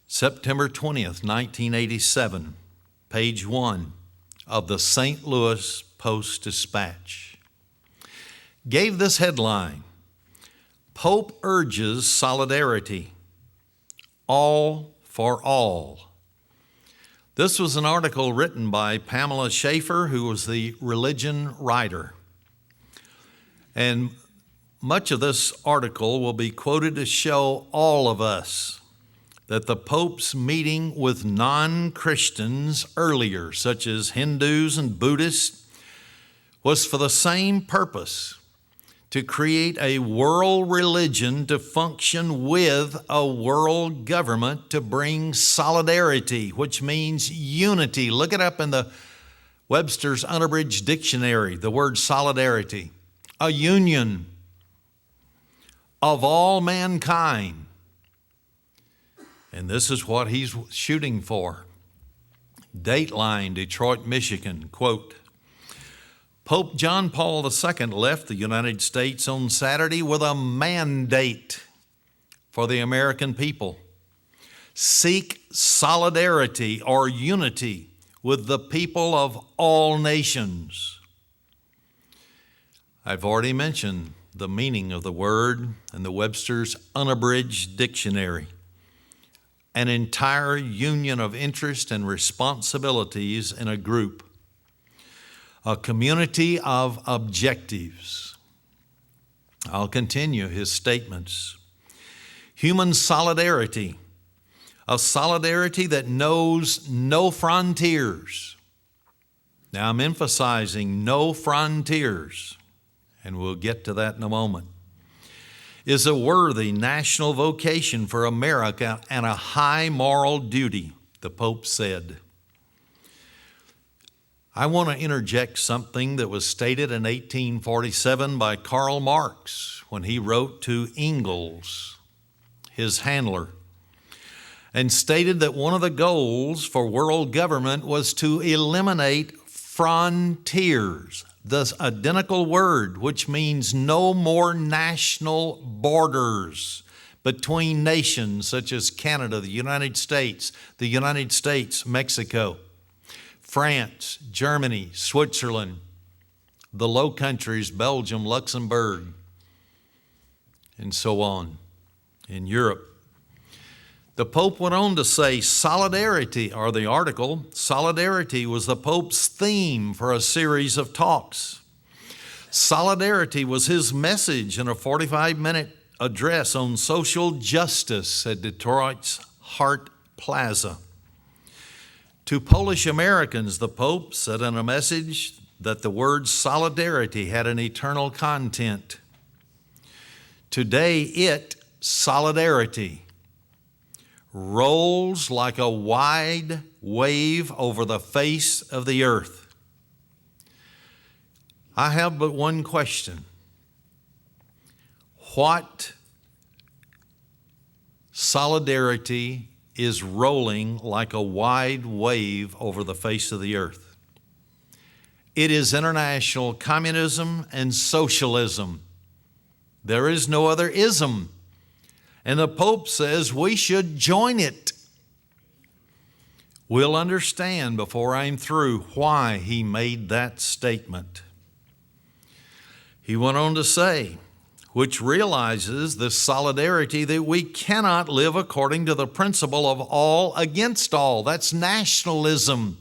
September 20th, 1987, page 1 of the St. Louis Post-Dispatch, gave this headline: Pope urges solidarity, all for all. This was an article written by Pamela Schaefer, who was the religion writer. And much of this article will be quoted to show all of us that the Pope's meeting with non-Christians earlier, such as Hindus and Buddhists, was for the same purpose: to create a world religion to function with a world government, to bring solidarity, which means unity. Look it up in the Webster's Unabridged Dictionary, the word solidarity. A union of all mankind. And this is what he's shooting for. Dateline, Detroit, Michigan, quote, Pope John Paul II left the United States on Saturday with a mandate for the American people. Seek solidarity or unity with the people of all nations. I've already mentioned the meaning of the word in the Webster's Unabridged Dictionary. An entire union of interest and responsibilities in a group. A community of objectives. I'll continue his statements. Human solidarity, a solidarity that knows no frontiers. Now I'm emphasizing no frontiers, and we'll get to that in a moment. Is a worthy national vocation for America and a high moral duty, the Pope said. I want to interject something that was stated in 1847 by Karl Marx when he wrote to Engels, his handler, and stated that one of the goals for world government was to eliminate frontiers, the identical word, which means no more national borders between nations such as Canada, the United States, Mexico. France, Germany, Switzerland, the Low Countries, Belgium, Luxembourg, and so on in Europe. The Pope went on to say solidarity, or the article, solidarity was the Pope's theme for a series of talks. Solidarity was his message in a 45-minute address on social justice at Detroit's Hart Plaza. To Polish Americans, the Pope said in a message that the word solidarity had an eternal content. Today, solidarity, rolls like a wide wave over the face of the earth. I have but one question. What solidarity is rolling like a wide wave over the face of the earth? It is international communism and socialism. There is no other ism. And the Pope says we should join it. We'll understand before I'm through why he made that statement. He went on to say, which realizes the solidarity that we cannot live according to the principle of all against all. That's nationalism.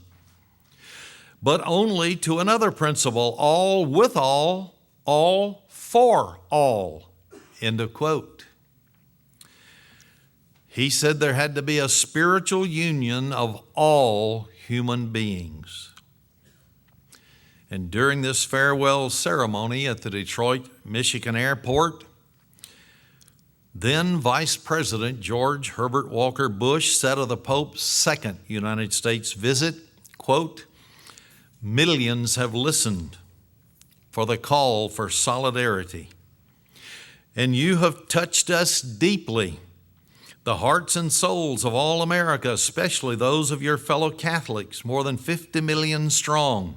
But only to another principle, all with all for all. End of quote. He said there had to be a spiritual union of all human beings. And during this farewell ceremony at the Detroit, Michigan airport, then Vice President George Herbert Walker Bush said of the Pope's second United States visit, quote, "Millions have listened for the call for solidarity, and you have touched us deeply, the hearts and souls of all America, especially those of your fellow Catholics, more than 50 million strong."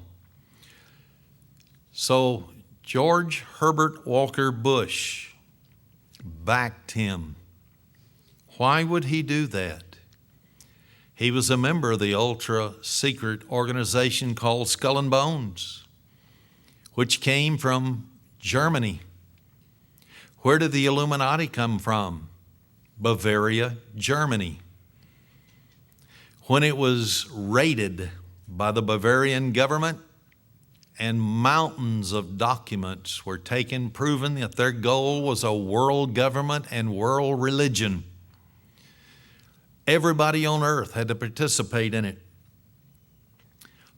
So George Herbert Walker Bush backed him. Why would he do that? He was a member of the ultra-secret organization called Skull and Bones, which came from Germany. Where did the Illuminati come from? Bavaria, Germany. When it was raided by the Bavarian government, and mountains of documents were taken, proving that their goal was a world government and world religion. Everybody on earth had to participate in it.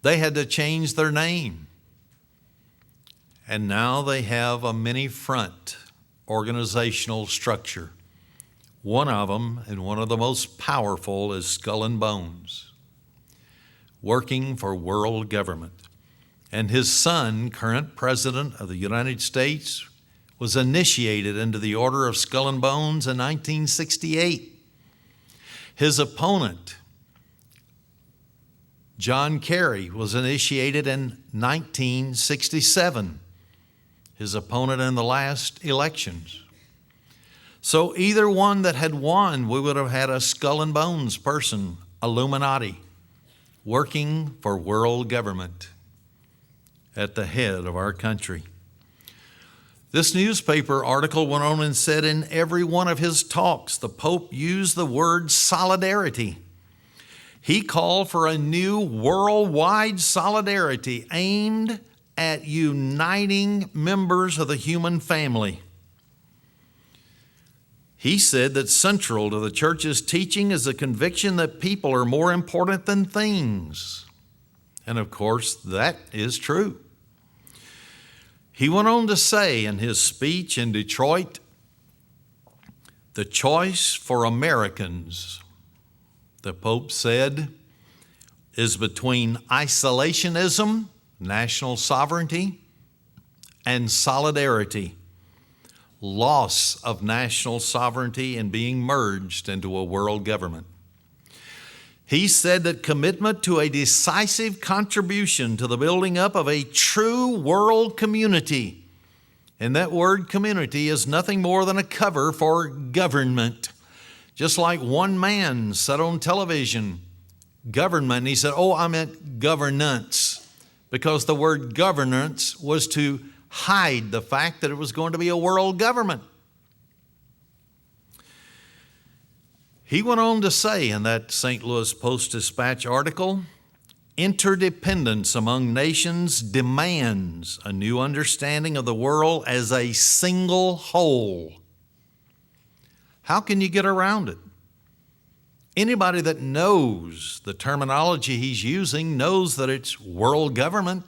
They had to change their name. And now they have a many-front organizational structure. One of them, and one of the most powerful, is Skull and Bones, working for world government. And his son, current President of the United States, was initiated into the Order of Skull and Bones in 1968. His opponent, John Kerry, was initiated in 1967, his opponent in the last elections. So either one that had won, we would have had a Skull and Bones person, Illuminati, working for world government at the head of our country. This newspaper article went on and said in every one of his talks, the Pope used the word solidarity. He called for a new worldwide solidarity aimed at uniting members of the human family. He said that central to the church's teaching is the conviction that people are more important than things. And of course, that is true. He went on to say in his speech in Detroit, the choice for Americans, the Pope said, is between isolationism, national sovereignty, and solidarity, loss of national sovereignty and being merged into a world government. He said that commitment to a decisive contribution to the building up of a true world community, and that word community is nothing more than a cover for government. Just like one man said on television government. And he said, oh, I meant governance, because the word governance was to hide the fact that it was going to be a world government. He went on to say in that St. Louis Post-Dispatch article, interdependence among nations demands a new understanding of the world as a single whole. How can you get around it? Anybody that knows the terminology he's using knows that it's world government.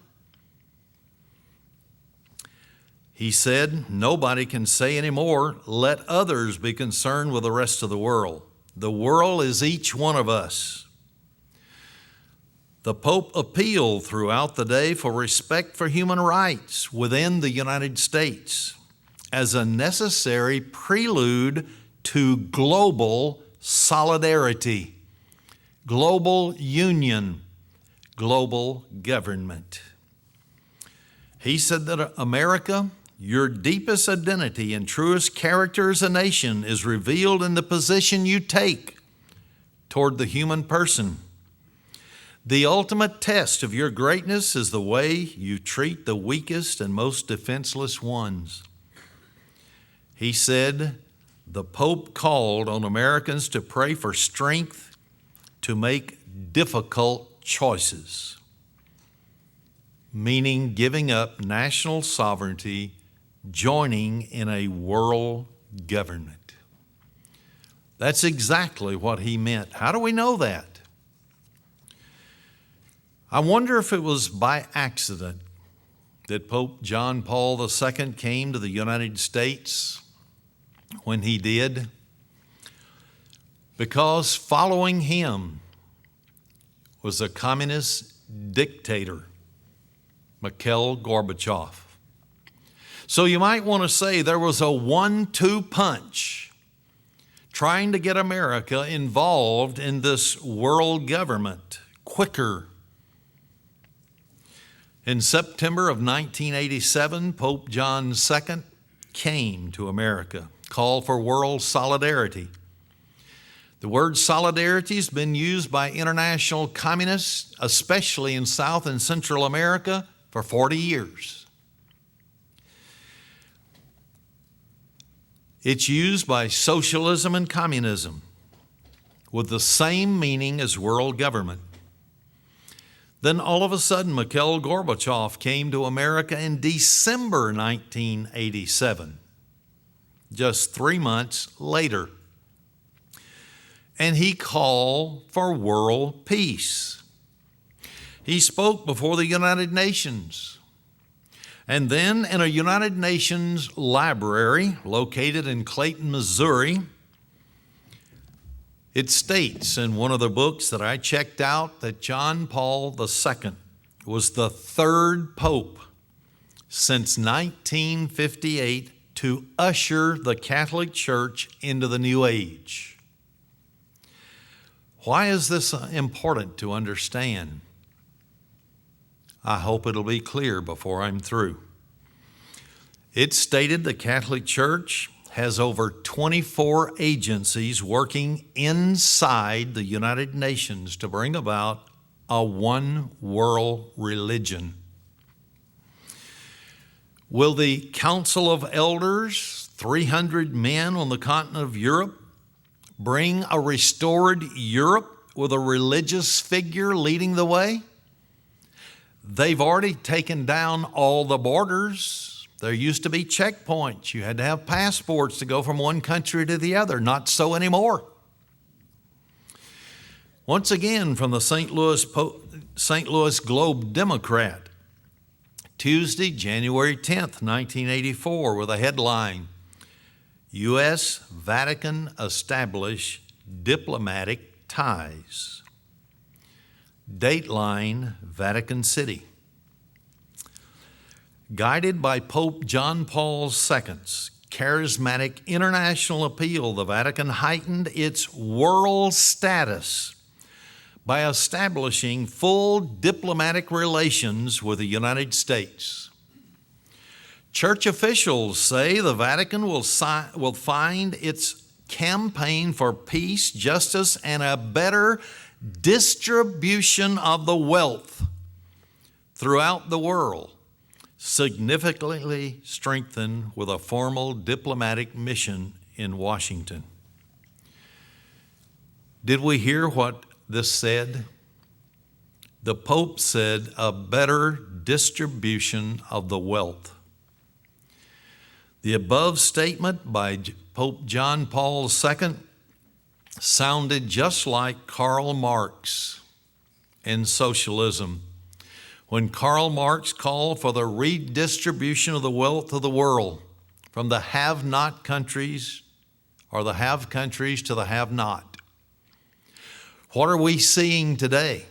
He said, nobody can say anymore, let others be concerned with the rest of the world. The world is each one of us. The Pope appealed throughout the day for respect for human rights within the United States as a necessary prelude to global solidarity, global union, global government. He said that America, your deepest identity and truest character as a nation is revealed in the position you take toward the human person. The ultimate test of your greatness is the way you treat the weakest and most defenseless ones. He said, the Pope called on Americans to pray for strength to make difficult choices, meaning giving up national sovereignty, joining in a world government. That's exactly what he meant. How do we know that? I wonder if it was by accident that Pope John Paul II came to the United States when he did, because following him was a communist dictator, Mikhail Gorbachev. So you might want to say there was a 1-2 punch trying to get America involved in this world government quicker. In September of 1987, Pope John II came to America, called for world solidarity. The word solidarity has been used by international communists, especially in South and Central America, for 40 years. It's used by socialism and communism with the same meaning as world government. Then all of a sudden, Mikhail Gorbachev came to America in December 1987, just 3 months later. And he called for world peace. He spoke before the United Nations. And then in a United Nations library located in Clayton, Missouri, it states in one of the books that I checked out that John Paul II was the third pope since 1958 to usher the Catholic Church into the New Age. Why is this important to understand? I hope it'll be clear before I'm through. It stated the Catholic Church has over 24 agencies working inside the United Nations to bring about a one world religion. Will the Council of Elders, 300 men on the continent of Europe, bring a restored Europe with a religious figure leading the way? They've already taken down all the borders. There used to be checkpoints. You had to have passports to go from one country to the other. Not so anymore. Once again, from the St. Louis Globe Democrat, Tuesday, January 10th, 1984, with a headline, U.S. Vatican establish diplomatic ties. Dateline, Vatican City. Guided by Pope John Paul II's charismatic international appeal, the Vatican heightened its world status by establishing full diplomatic relations with the United States. Church officials say the Vatican will find its campaign for peace, justice, and a better distribution of the wealth throughout the world, significantly strengthened with a formal diplomatic mission in Washington. Did we hear what this said? The Pope said, a better distribution of the wealth. The above statement by Pope John Paul II sounded just like Karl Marx in socialism, when Karl Marx called for the redistribution of the wealth of the world from the have-not countries or the have countries to the have-not. What are we seeing today?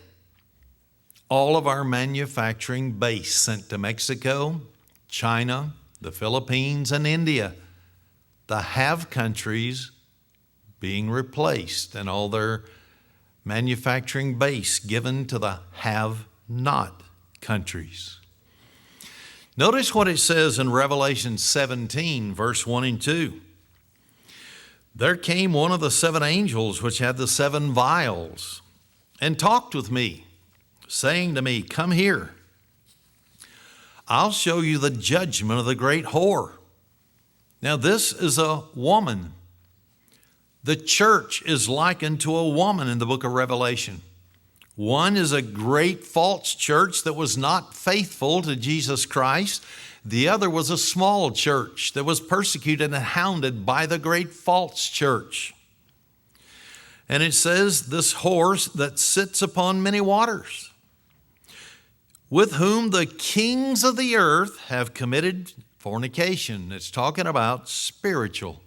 All of our manufacturing base sent to Mexico, China, the Philippines, and India. The have countries being replaced and all their manufacturing base given to the have-not countries. Notice what it says in Revelation 17, verse 1 and 2. There came one of the seven angels which had the seven vials and talked with me, saying to me, come here. I'll show you the judgment of the great whore. Now this is a woman. The church is likened to a woman in the book of Revelation. One is a great false church that was not faithful to Jesus Christ. The other was a small church that was persecuted and hounded by the great false church. And it says, this horse that sits upon many waters, with whom the kings of the earth have committed fornication. It's talking about spiritual.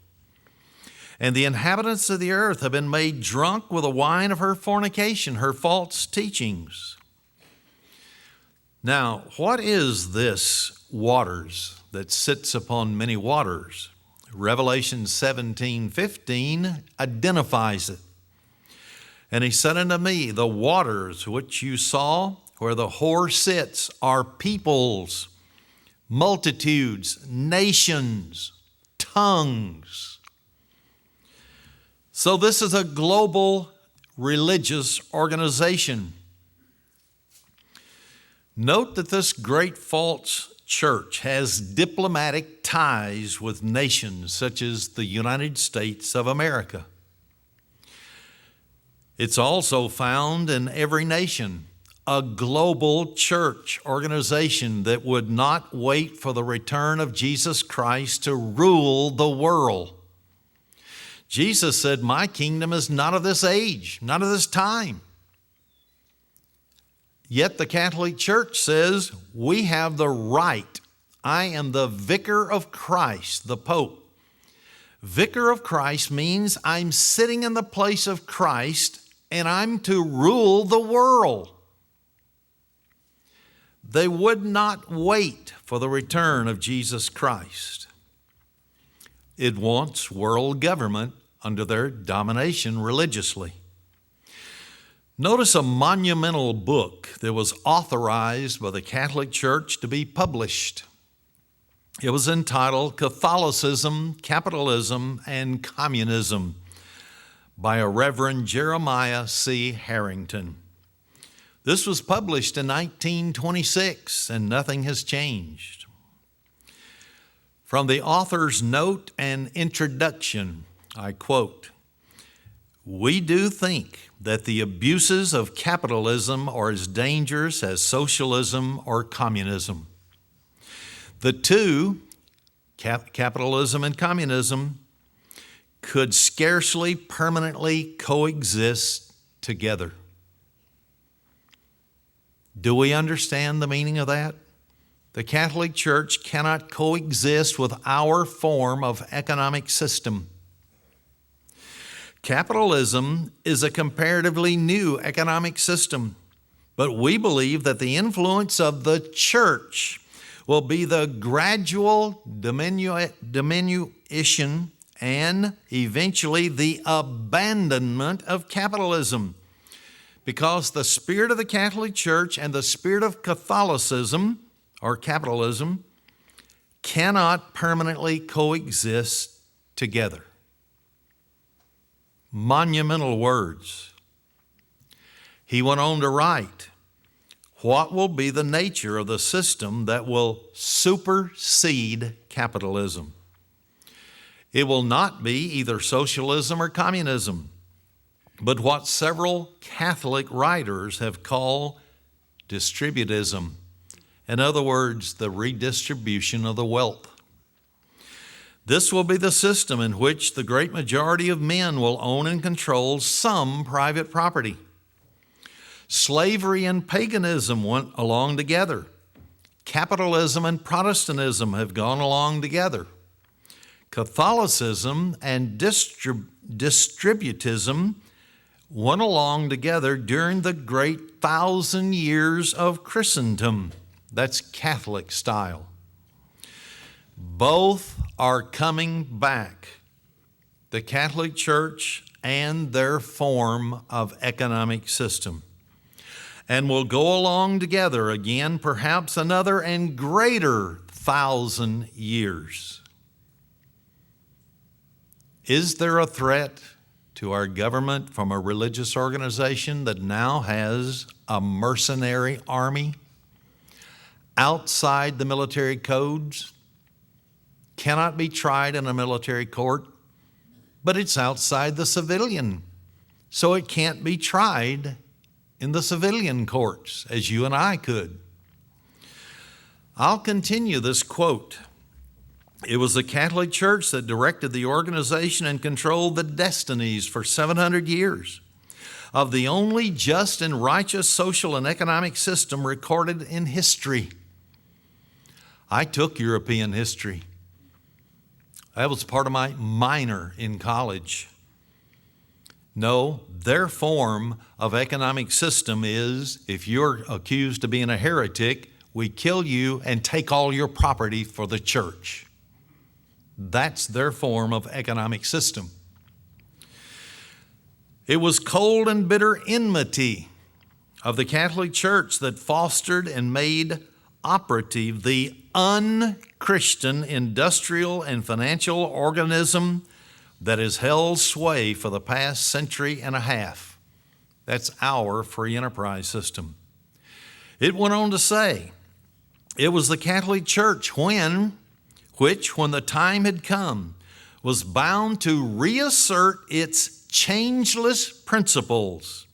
And the inhabitants of the earth have been made drunk with the wine of her fornication, her false teachings. Now, what is this waters that sits upon many waters? Revelation 17:15 identifies it. And he said unto me, the waters which you saw where the whore sits are peoples, multitudes, nations, tongues. So this is a global religious organization. Note that this great false church has diplomatic ties with nations such as the United States of America. It's also found in every nation, a global church organization that would not wait for the return of Jesus Christ to rule the world. Jesus said, my kingdom is not of this age, not of this time. Yet the Catholic Church says, we have the right. I am the vicar of Christ, the Pope. Vicar of Christ means I'm sitting in the place of Christ and I'm to rule the world. They would not wait for the return of Jesus Christ. It wants world government under their domination religiously. Notice a monumental book that was authorized by the Catholic Church to be published. It was entitled Catholicism, Capitalism, and Communism by a Reverend Jeremiah C. Harrington. This was published in 1926, and nothing has changed. From the author's note and introduction, I quote, we do think that the abuses of capitalism are as dangerous as socialism or communism. The two, capitalism and communism, could scarcely permanently coexist together. Do we understand the meaning of that? The Catholic Church cannot coexist with our form of economic system. Capitalism is a comparatively new economic system, but we believe that the influence of the church will be the gradual diminution and eventually the abandonment of capitalism, because the spirit of the Catholic Church and the spirit of Catholicism or capitalism cannot permanently coexist together. Monumental words. He went on to write, "What will be the nature of the system that will supersede capitalism? It will not be either socialism or communism, but what several Catholic writers have called distributism. In other words, the redistribution of the wealth. This will be the system in which the great majority of men will own and control some private property. Slavery and paganism went along together. Capitalism and Protestantism have gone along together. Catholicism and distributism went along together during the great 1,000 years of Christendom." That's Catholic style. Both are coming back, the Catholic Church and their form of economic system, and will go along together again, perhaps another and greater 1,000 years. Is there a threat to our government from a religious organization that now has a mercenary army outside the military codes? Cannot be tried in a military court, but it's outside the civilian, so it can't be tried in the civilian courts as you and I could. I'll continue this quote. "It was the Catholic Church that directed the organization and controlled the destinies for 700 years of the only just and righteous social and economic system recorded in history." I took European history. That was part of my minor in college. No, their form of economic system is, if you're accused of being a heretic, we kill you and take all your property for the church. That's their form of economic system. It was cold and bitter enmity of the Catholic Church that fostered and made operative the un-Christian industrial and financial organism that has held sway for the past century and a half. That's our free enterprise system. It went on to say, it was the Catholic Church which, when the time had come, was bound to reassert its changeless principles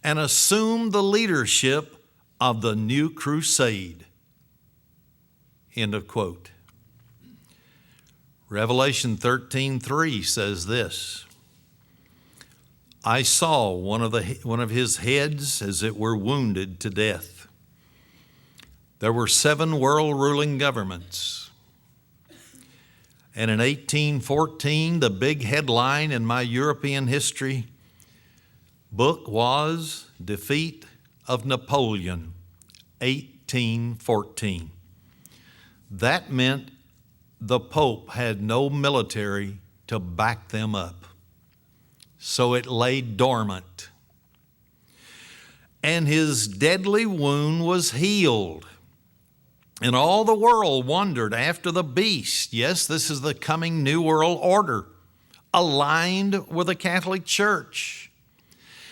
and assume the leadership of the new crusade. End of quote. Revelation 13:3 says this, "I saw one of his heads as it were wounded to death. There were 7 world-ruling governments. And in 1814, the big headline in my European history book was Defeat of Napoleon, 1814. That meant the Pope had no military to back them up. So it lay dormant. And his deadly wound was healed. And all the world wondered after the beast. Yes, this is the coming New World Order, aligned with the Catholic Church.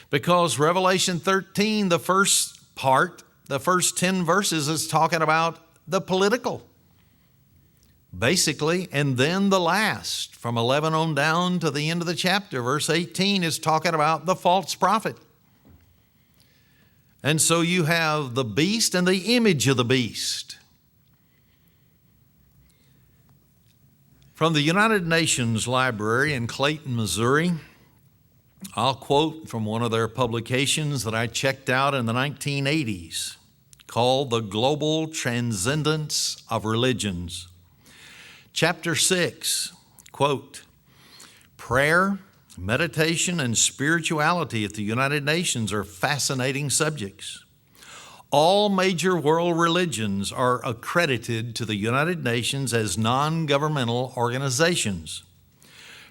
Because Revelation 13, the first part, the first 10 verses is talking about the political, basically, and then the last, from 11 on down to the end of the chapter, verse 18 is talking about the false prophet. And so you have the beast and the image of the beast. From the United Nations Library in Clayton, Missouri, I'll quote from one of their publications that I checked out in the 1980s called The Global Transcendence of Religions. Chapter 6, quote, "Prayer, meditation, and spirituality at the United Nations are fascinating subjects. All major world religions are accredited to the United Nations as non-governmental organizations.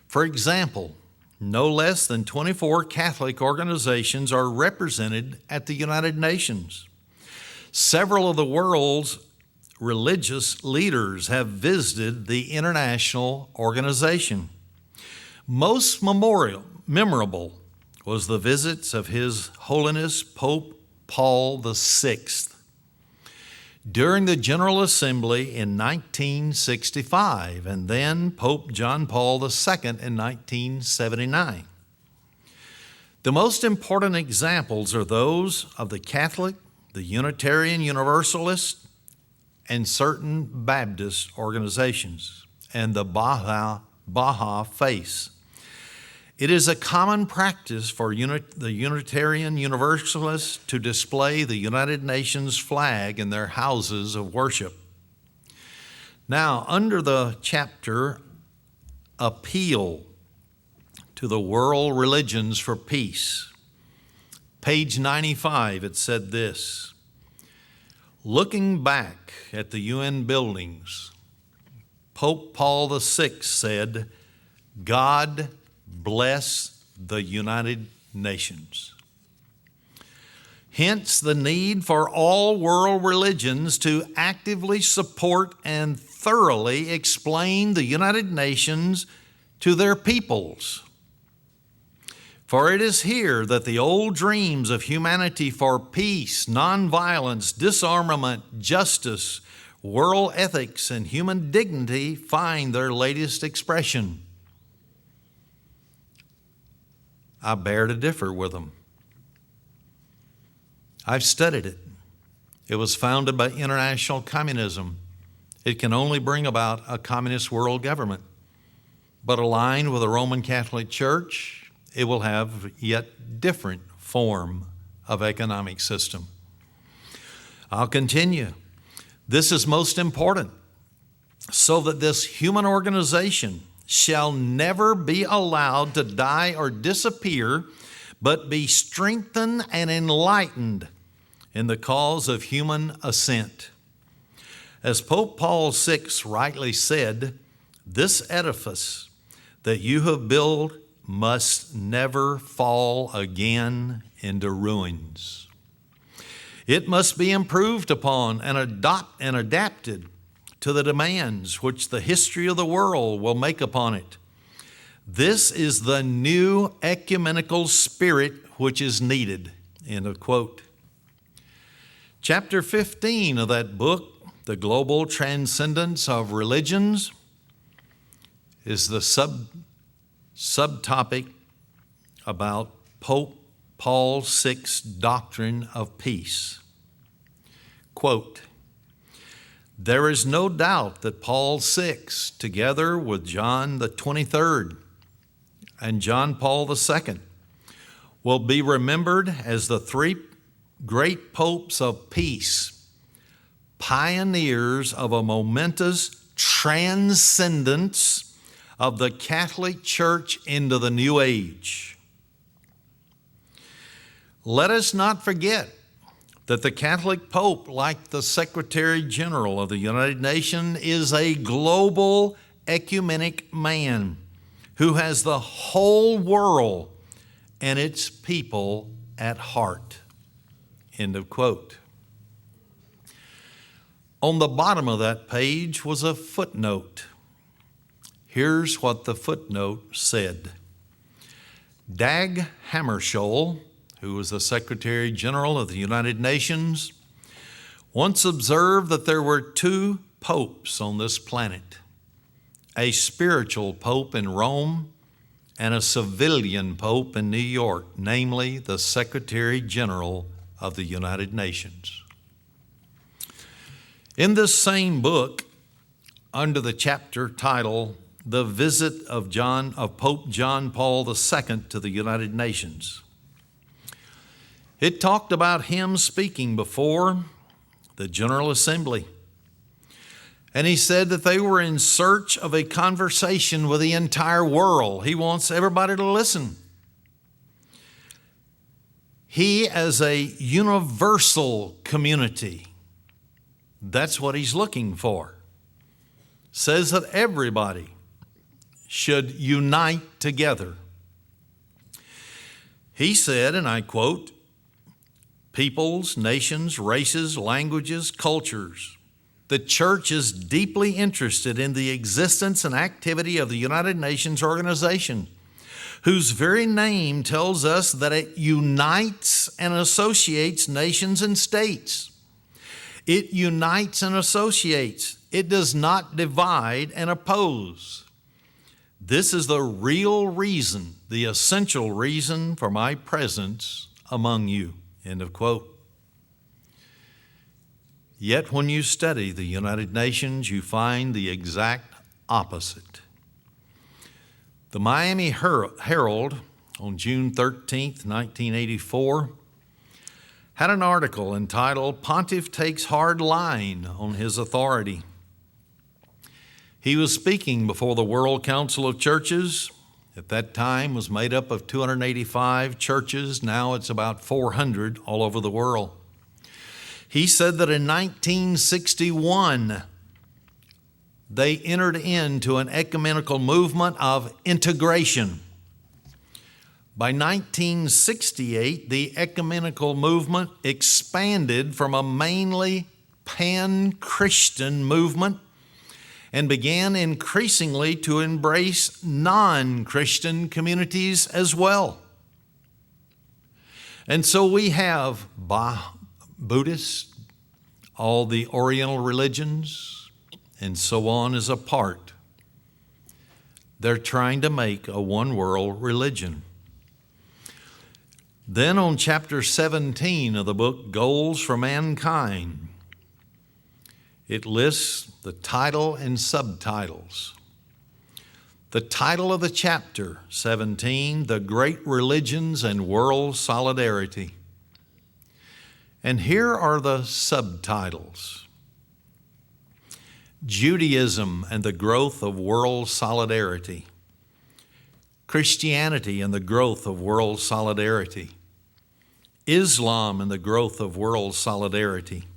For example, no less than 24 Catholic organizations are represented at the United Nations. Several of the world's religious leaders have visited the international organization. Most memorable was the visits of His Holiness Pope Paul VI during the General Assembly in 1965, and then Pope John Paul II in 1979. The most important examples are those of the Catholic, the Unitarian Universalist, and certain Baptist organizations, and the Baha'i faith. It is a common practice for the Unitarian Universalists to display the United Nations flag in their houses of worship. Now, under the chapter Appeal to the World Religions for Peace, page 95, it said this: looking back at the UN buildings, Pope Paul VI said, "God bless the United Nations." Hence the need for all world religions to actively support and thoroughly explain the United Nations to their peoples. For it is here that the old dreams of humanity for peace, nonviolence, disarmament, justice, world ethics, and human dignity find their latest expression. I bear to differ with them. I've studied it. It was founded by international communism. It can only bring about a communist world government. But aligned with the Roman Catholic Church, it will have yet different form of economic system. I'll continue. This is most important, so that this human organization shall never be allowed to die or disappear, but be strengthened and enlightened in the cause of human ascent. As Pope Paul VI rightly said, this edifice that you have built must never fall again into ruins. It must be improved upon and adapted to the demands which the history of the world will make upon it. This is the new ecumenical spirit which is needed. End of quote. Chapter 15 of that book, The Global Transcendence of Religions, is the subtopic about Pope Paul VI's doctrine of peace. Quote, there is no doubt that Paul VI, together with John the 23rd and John Paul II, will be remembered as the three great popes of peace, pioneers of a momentous transcendence of the Catholic Church into the New Age. Let us not forget that the Catholic Pope, like the Secretary General of the United Nations, is a global ecumenic man who has the whole world and its people at heart. End of quote. On the bottom of that page was a footnote. Here's what the footnote said. Dag Hammarskjöld, who was the Secretary General of the United Nations, once observed that there were two popes on this planet, a spiritual pope in Rome and a civilian pope in New York, namely the Secretary General of the United Nations. In this same book, under the chapter title, The Visit of Pope John Paul II to the United Nations, it talked about him speaking before the General Assembly. And he said that they were in search of a conversation with the entire world. He wants everybody to listen. He, as a universal community, that's what he's looking for. Says that everybody should unite together. He said, and I quote, peoples, nations, races, languages, cultures. The church is deeply interested in the existence and activity of the United Nations organization, whose very name tells us that it unites and associates nations and states. It unites and associates. It does not divide and oppose. This is the real reason, the essential reason for my presence among you." End of quote. Yet when you study the United Nations, you find the exact opposite. The Miami Herald on June 13th, 1984, had an article entitled "Pontiff Takes Hard Line on His Authority." He was speaking before the World Council of Churches. At that time was made up of 285 churches. Now it's about 400 all over the world. He said that in 1961, they entered into an ecumenical movement of integration. By 1968, the ecumenical movement expanded from a mainly pan-Christian movement and began increasingly to embrace non-Christian communities as well. And so we have Buddhists, all the Oriental religions, and so on is a part. They're trying to make a one-world religion. Then on chapter 17 of the book, Goals for Mankind, it lists the title and subtitles. The title of the chapter 17, The Great Religions and World Solidarity. And here are the subtitles: Judaism and the Growth of World Solidarity, Christianity and the Growth of World Solidarity, Islam and the Growth of World Solidarity,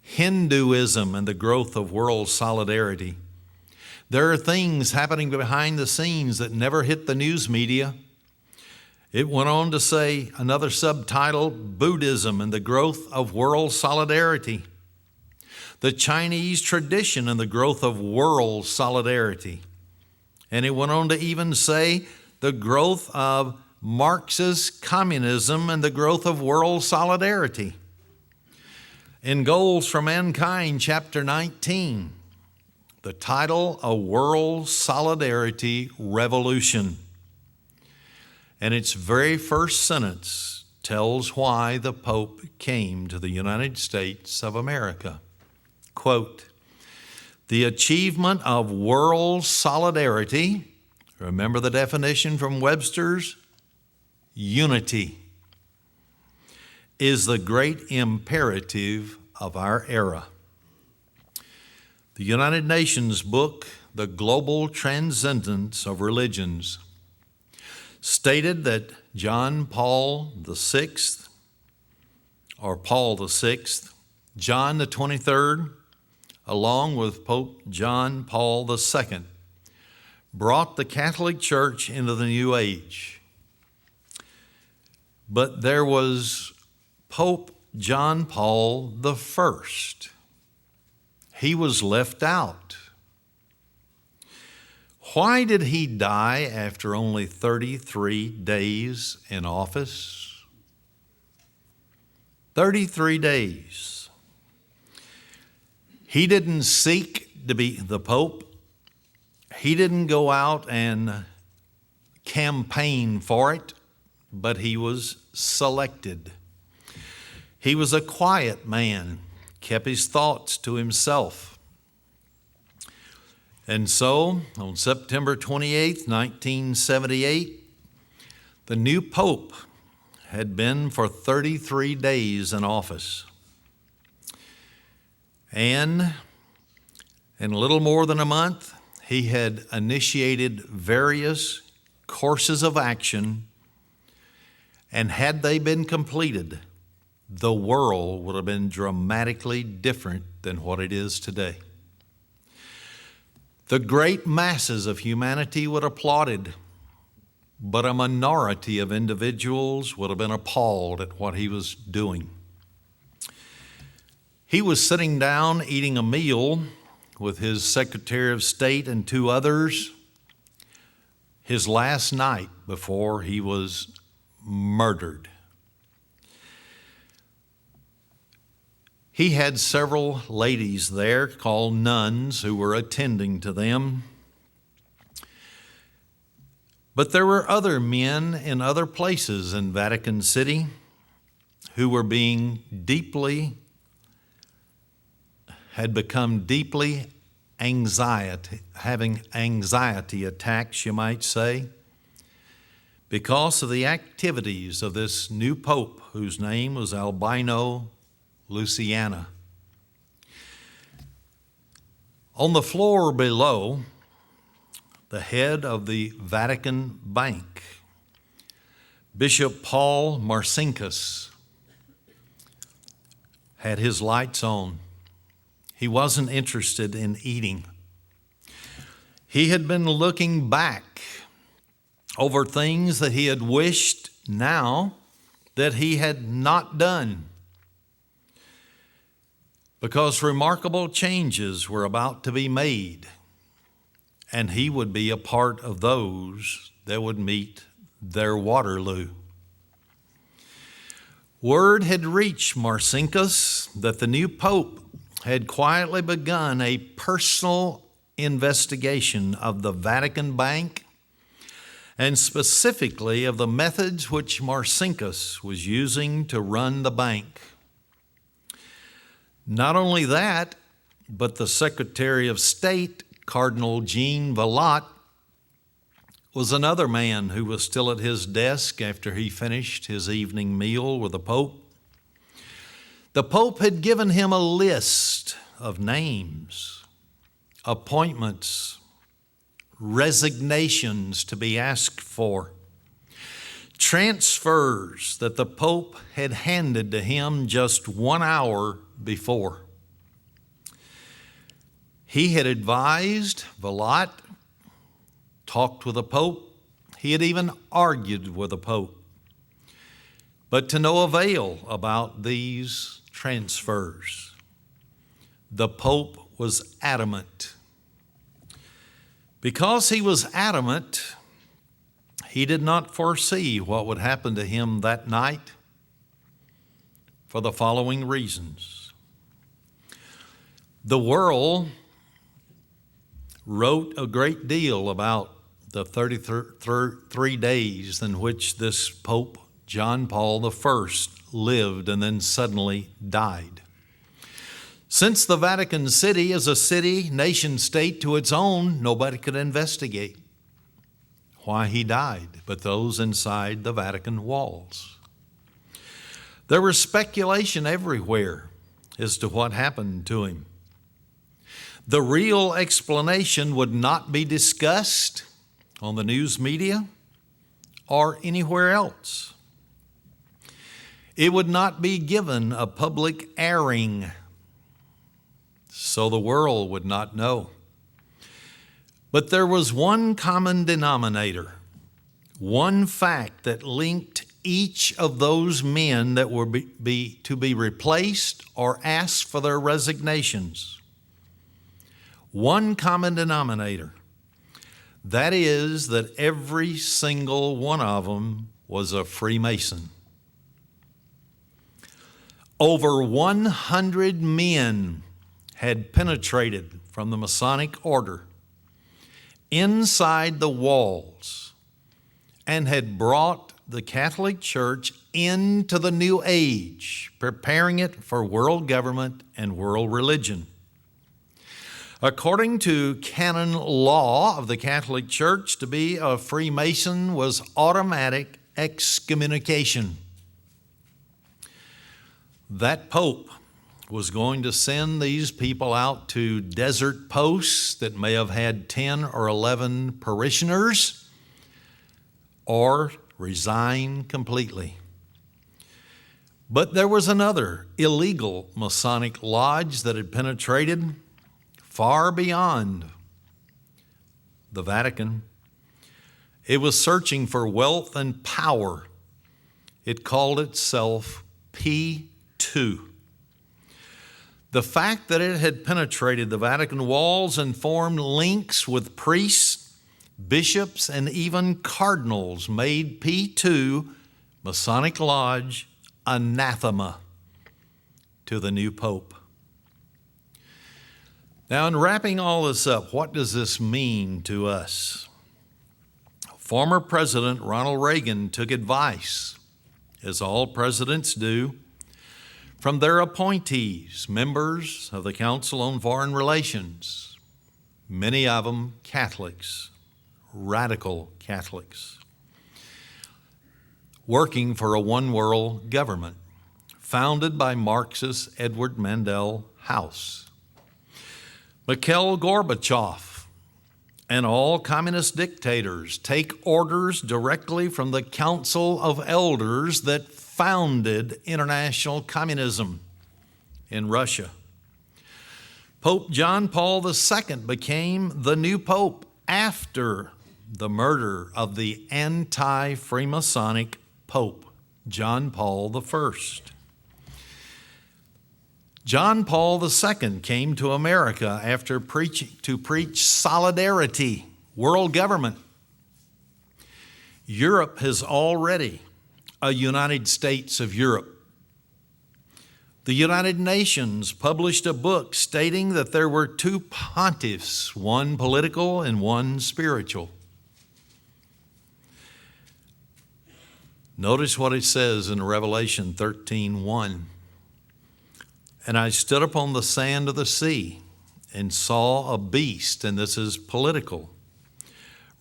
Hinduism and the Growth of World Solidarity. There are things happening behind the scenes that never hit the news media. It went on to say, another subtitle, Buddhism and the Growth of World Solidarity, the Chinese tradition and the growth of world solidarity. And it went on to even say the growth of Marxist communism and the growth of world solidarity. In Goals for Mankind, chapter 19, the title, A World Solidarity Revolution. And its very first sentence tells why the Pope came to the United States of America. Quote, "The achievement of world solidarity," remember the definition from Webster's, unity, "is the great imperative of our era." The United Nations book, The Global Transcendence of Religions, stated that John Paul VI, or Paul VI, John the 23rd, along with Pope John Paul II, brought the Catholic Church into the New Age. But there was Pope John Paul I. He was left out. Why did he die after only 33 days in office? 33 days. He didn't seek to be the Pope. He didn't go out and campaign for it, but he was selected. He was a quiet man, kept his thoughts to himself. And so, on September 28, 1978, the new Pope had been for 33 days in office. And in a little more than a month, he had initiated various courses of action, and had they been completed, the world would have been dramatically different than what it is today. The great masses of humanity would have applauded, but a minority of individuals would have been appalled at what he was doing. He was sitting down eating a meal with his Secretary of State and two others his last night before he was murdered. He had several ladies there called nuns who were attending to them. But there were other men in other places in Vatican City who were had become deeply having anxiety attacks, you might say, because of the activities of this new pope whose name was Albino Luciana. On the floor below, the head of the Vatican Bank, Bishop Paul Marcinkus, had his lights on. He wasn't interested in eating. He had been looking back over things that he had wished now that he had not done, because remarkable changes were about to be made, and he would be a part of those that would meet their Waterloo. Word had reached Marcinkus that the new pope had quietly begun a personal investigation of the Vatican Bank, and specifically of the methods which Marcinkus was using to run the bank. Not only that, but the Secretary of State, Cardinal Jean Valot, was another man who was still at his desk after he finished his evening meal with the Pope. The Pope had given him a list of names, appointments, resignations to be asked for, transfers that the Pope had handed to him just 1 hour before. He had advised Valot, talked with the Pope, he had even argued with the Pope, but to no avail about these transfers. The Pope was adamant. Because he was adamant, he did not foresee what would happen to him that night for the following reasons. The world wrote a great deal about the 33 days in which this Pope John Paul I lived and then suddenly died. Since the Vatican City is a city, nation state to its own, nobody could investigate why he died but those inside the Vatican walls. There was speculation everywhere as to what happened to him. The real explanation would not be discussed on the news media or anywhere else. It would not be given a public airing, so the world would not know. But there was one common denominator, one fact that linked each of those men that were to be replaced or asked for their resignations. One common denominator. That is that every single one of them was a Freemason. Over 100 men had penetrated from the Masonic order inside the walls and had brought the Catholic Church into the New Age, preparing it for world government and world religion. According to canon law of the Catholic Church, to be a Freemason was automatic excommunication. That Pope was going to send these people out to desert posts that may have had 10 or 11 parishioners, or resign completely. But there was another illegal Masonic lodge that had penetrated far beyond the Vatican. It was searching for wealth and power. It called itself P2. The fact that it had penetrated the Vatican walls and formed links with priests bishops and even cardinals made P2 Masonic Lodge anathema to the new pope. Now, in wrapping all this up, what does this mean to us? Former President Ronald Reagan took advice, as all presidents do, from their appointees, members of the Council on Foreign Relations, many of them Catholics, radical Catholics, working for a one-world government founded by Marxist Edward Mandel House. Mikhail Gorbachev and all communist dictators take orders directly from the Council of Elders that founded international communism in Russia. Pope John Paul II became the new pope after the murder of the anti-Freemasonic Pope, John Paul I. John Paul II came to America after to preach solidarity, world government. Europe has already a United States of Europe. The United Nations published a book stating that there were two pontiffs, one political and one spiritual. Notice what it says in Revelation 13:1. And I stood upon the sand of the sea and saw a beast, and this is political,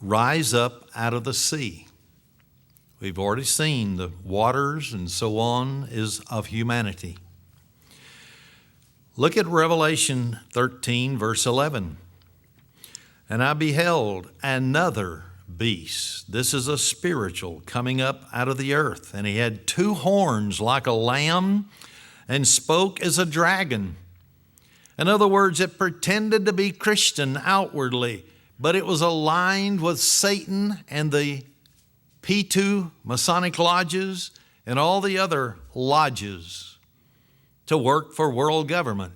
rise up out of the sea. We've already seen the waters and so on is of humanity. Look at Revelation 13, verse 11. And I beheld another beast. This is a spiritual coming up out of the earth. And he had two horns like a lamb and spoke as a dragon. In other words, it pretended to be Christian outwardly, but it was aligned with Satan and the P2 Masonic lodges and all the other lodges to work for world government.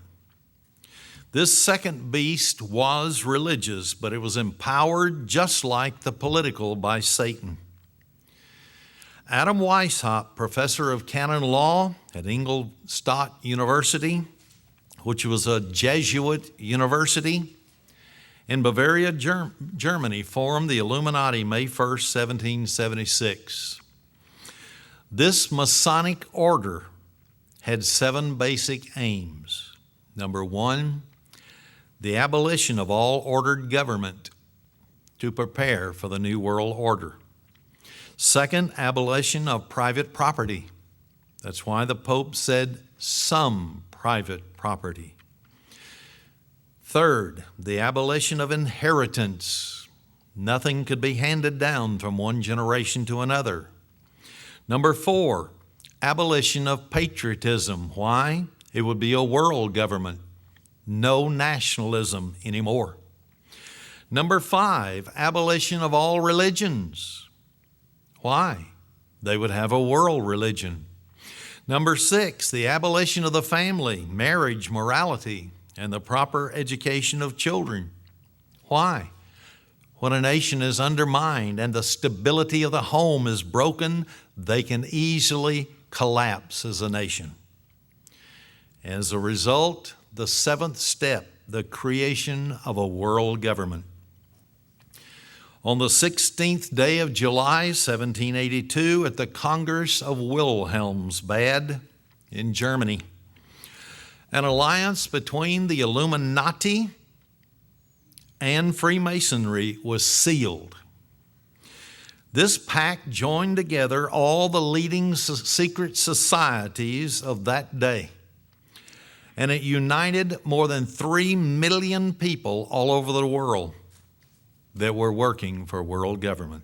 This second beast was religious, but it was empowered just like the political by Satan. Adam Weishaupt, professor of canon law at Ingolstadt University, which was a Jesuit university in Bavaria, Germany, formed the Illuminati May 1st, 1776. This Masonic order had 7 basic aims. Number 1, the abolition of all ordered government to prepare for the New World Order. Second, abolition of private property. That's why the Pope said some private property. Third, the abolition of inheritance. Nothing could be handed down from one generation to another. Number 4, abolition of patriotism. Why? It would be a world government. No nationalism anymore. Number 5, abolition of all religions. Why? They would have a world religion. Number 6, the abolition of the family, marriage, morality, and the proper education of children. Why? When a nation is undermined and the stability of the home is broken, they can easily collapse as a nation. As a result, the 7th step, the creation of a world government. On the 16th day of July, 1782, at the Congress of Wilhelmsbad in Germany, an alliance between the Illuminati and Freemasonry was sealed. This pact joined together all the leading secret societies of that day, and it united more than 3 million people all over the world that were working for world government.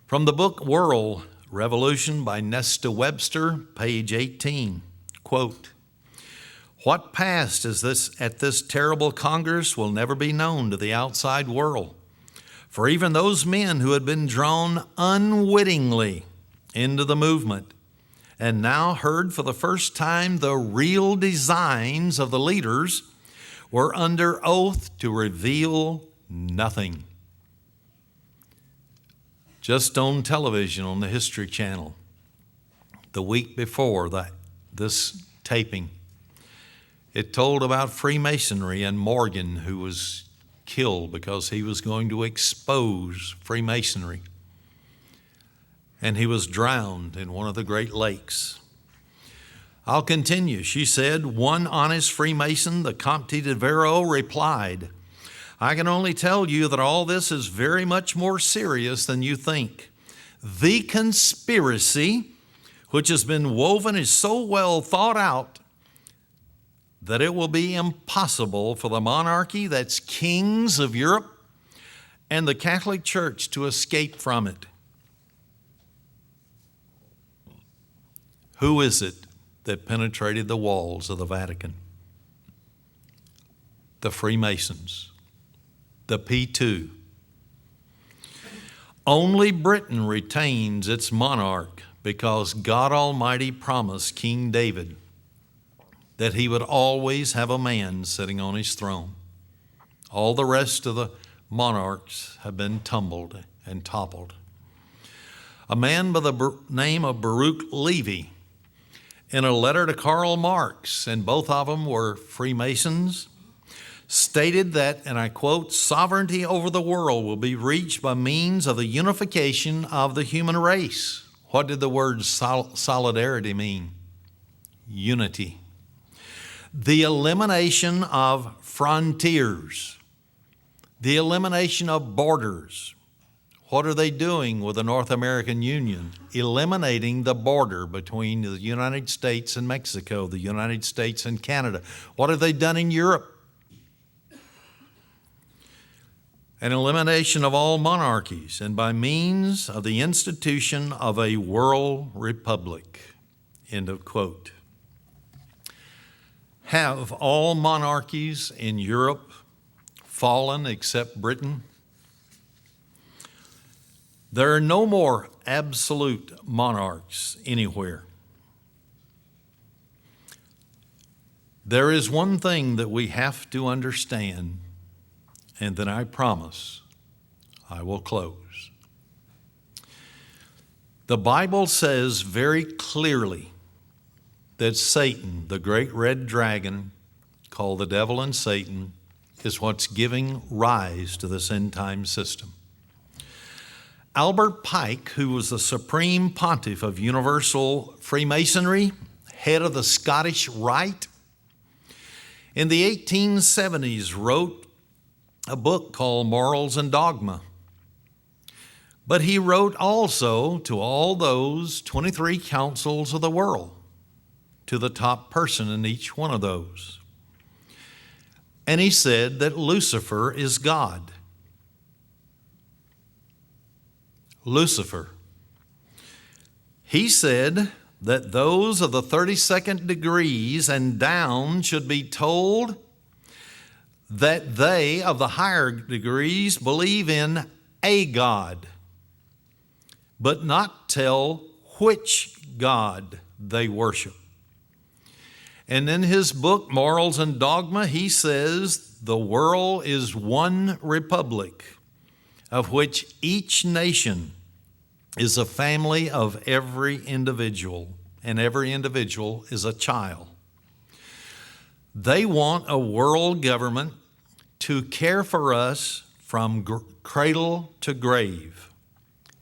From the book World Revolution by Nesta Webster, page 18, quote, "What passed at this terrible Congress will never be known to the outside world, for even those men who had been drawn unwittingly into the movement and now heard for the first time the real designs of the leaders were under oath to reveal nothing." just on television on the History Channel the week before this taping. It told about Freemasonry and Morgan, who was killed because he was going to expose Freemasonry. And he was drowned in one of the Great Lakes. I'll continue. She said, one honest Freemason, the Comte de Vero, replied, I can only tell you that all this is very much more serious than you think. The conspiracy which has been woven is so well thought out that it will be impossible for the monarchy, that's kings of Europe, and the Catholic Church to escape from it. Who is it that penetrated the walls of the Vatican? The Freemasons, the P2. Only Britain retains its monarch because God Almighty promised King David that he would always have a man sitting on his throne. All the rest of the monarchs have been tumbled and toppled. A man by the name of Baruch Levy, in a letter to Karl Marx, and both of them were Freemasons, stated that, and I quote, sovereignty over the world will be reached by means of the unification of the human race. What did the word solidarity mean? Unity. The elimination of frontiers, the elimination of borders. What are they doing with the North American Union? Eliminating the border between the United States and Mexico, the United States and Canada. What have they done in Europe? An elimination of all monarchies, and by means of the institution of a world republic. End of quote. Have all monarchies in Europe fallen except Britain? There are no more absolute monarchs anywhere. There is one thing that we have to understand, and then I promise I will close. The Bible says very clearly that Satan, the great red dragon, called the devil and Satan, is what's giving rise to this end-time system. Albert Pike, who was the supreme pontiff of universal Freemasonry, head of the Scottish Rite, in the 1870s wrote a book called Morals and Dogma. But he wrote also to all those 23 councils of the world, to the top person in each one of those. And he said that Lucifer is God. Lucifer. He said that those of the 32nd degrees and down should be told that they of the higher degrees believe in a God, but not tell which God they worship. And in his book, Morals and Dogma, he says the world is one republic, of which each nation is a family of every individual, and every individual is a child. They want a world government to care for us from cradle to grave,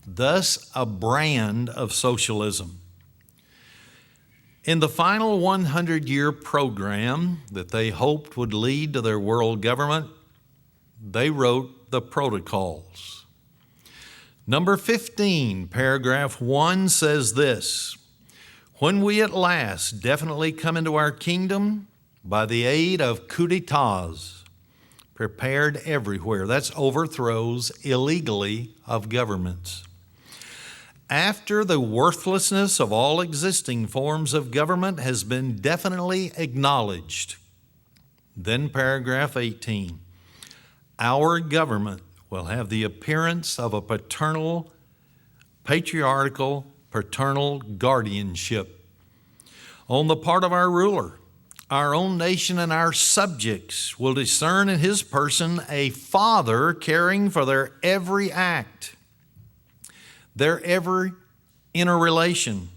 thus a brand of socialism. In the final 100-year program that they hoped would lead to their world government, they wrote the protocols. Number 15, paragraph 1 says this: when we at last definitely come into our kingdom by the aid of coups d'etats, prepared everywhere, that's overthrows illegally of governments. After the worthlessness of all existing forms of government has been definitely acknowledged, then paragraph 18, our government will have the appearance of a patriarchal guardianship on the part of our ruler. Our own nation and our subjects will discern in his person a father caring for their every act. their every interrelation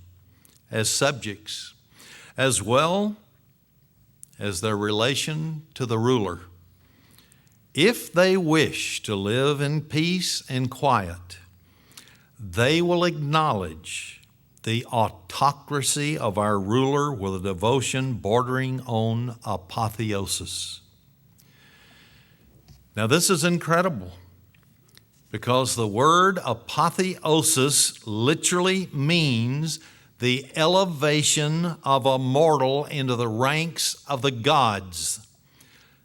as subjects, as well as their relation to the ruler. If they wish to live in peace and quiet, they will acknowledge the autocracy of our ruler with a devotion bordering on apotheosis. Now, this is incredible because the word apotheosis literally means the elevation of a mortal into the ranks of the gods.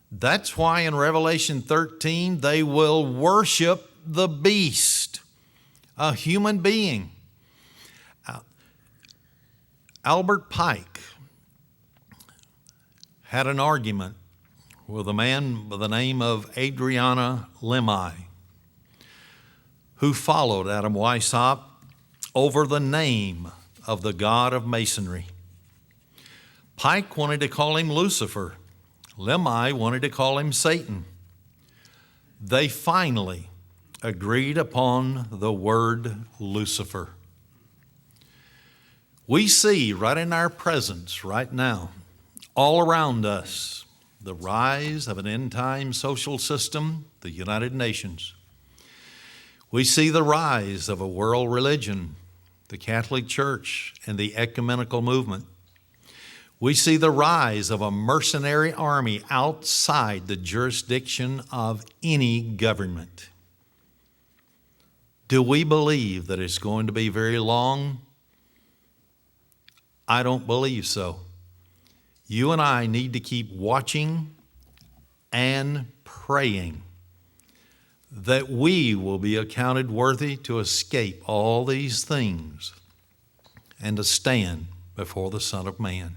That's why in Revelation 13 they will worship the beast, a human being. Albert Pike had an argument with a man by the name of Adriana Lemay, who followed Adam Weishaupt over the name of the god of masonry. Pike wanted to call him Lucifer. Lemay wanted to call him Satan. They finally agreed upon the word Lucifer. We see right in our presence right now, all around us, the rise of an end-time social system, the United Nations. We see the rise of a world religion, the Catholic Church, and the ecumenical movement. We see the rise of a mercenary army outside the jurisdiction of any government. Do we believe that it's going to be very long? I don't believe so. You and I need to keep watching and praying that we will be accounted worthy to escape all these things and to stand before the Son of Man.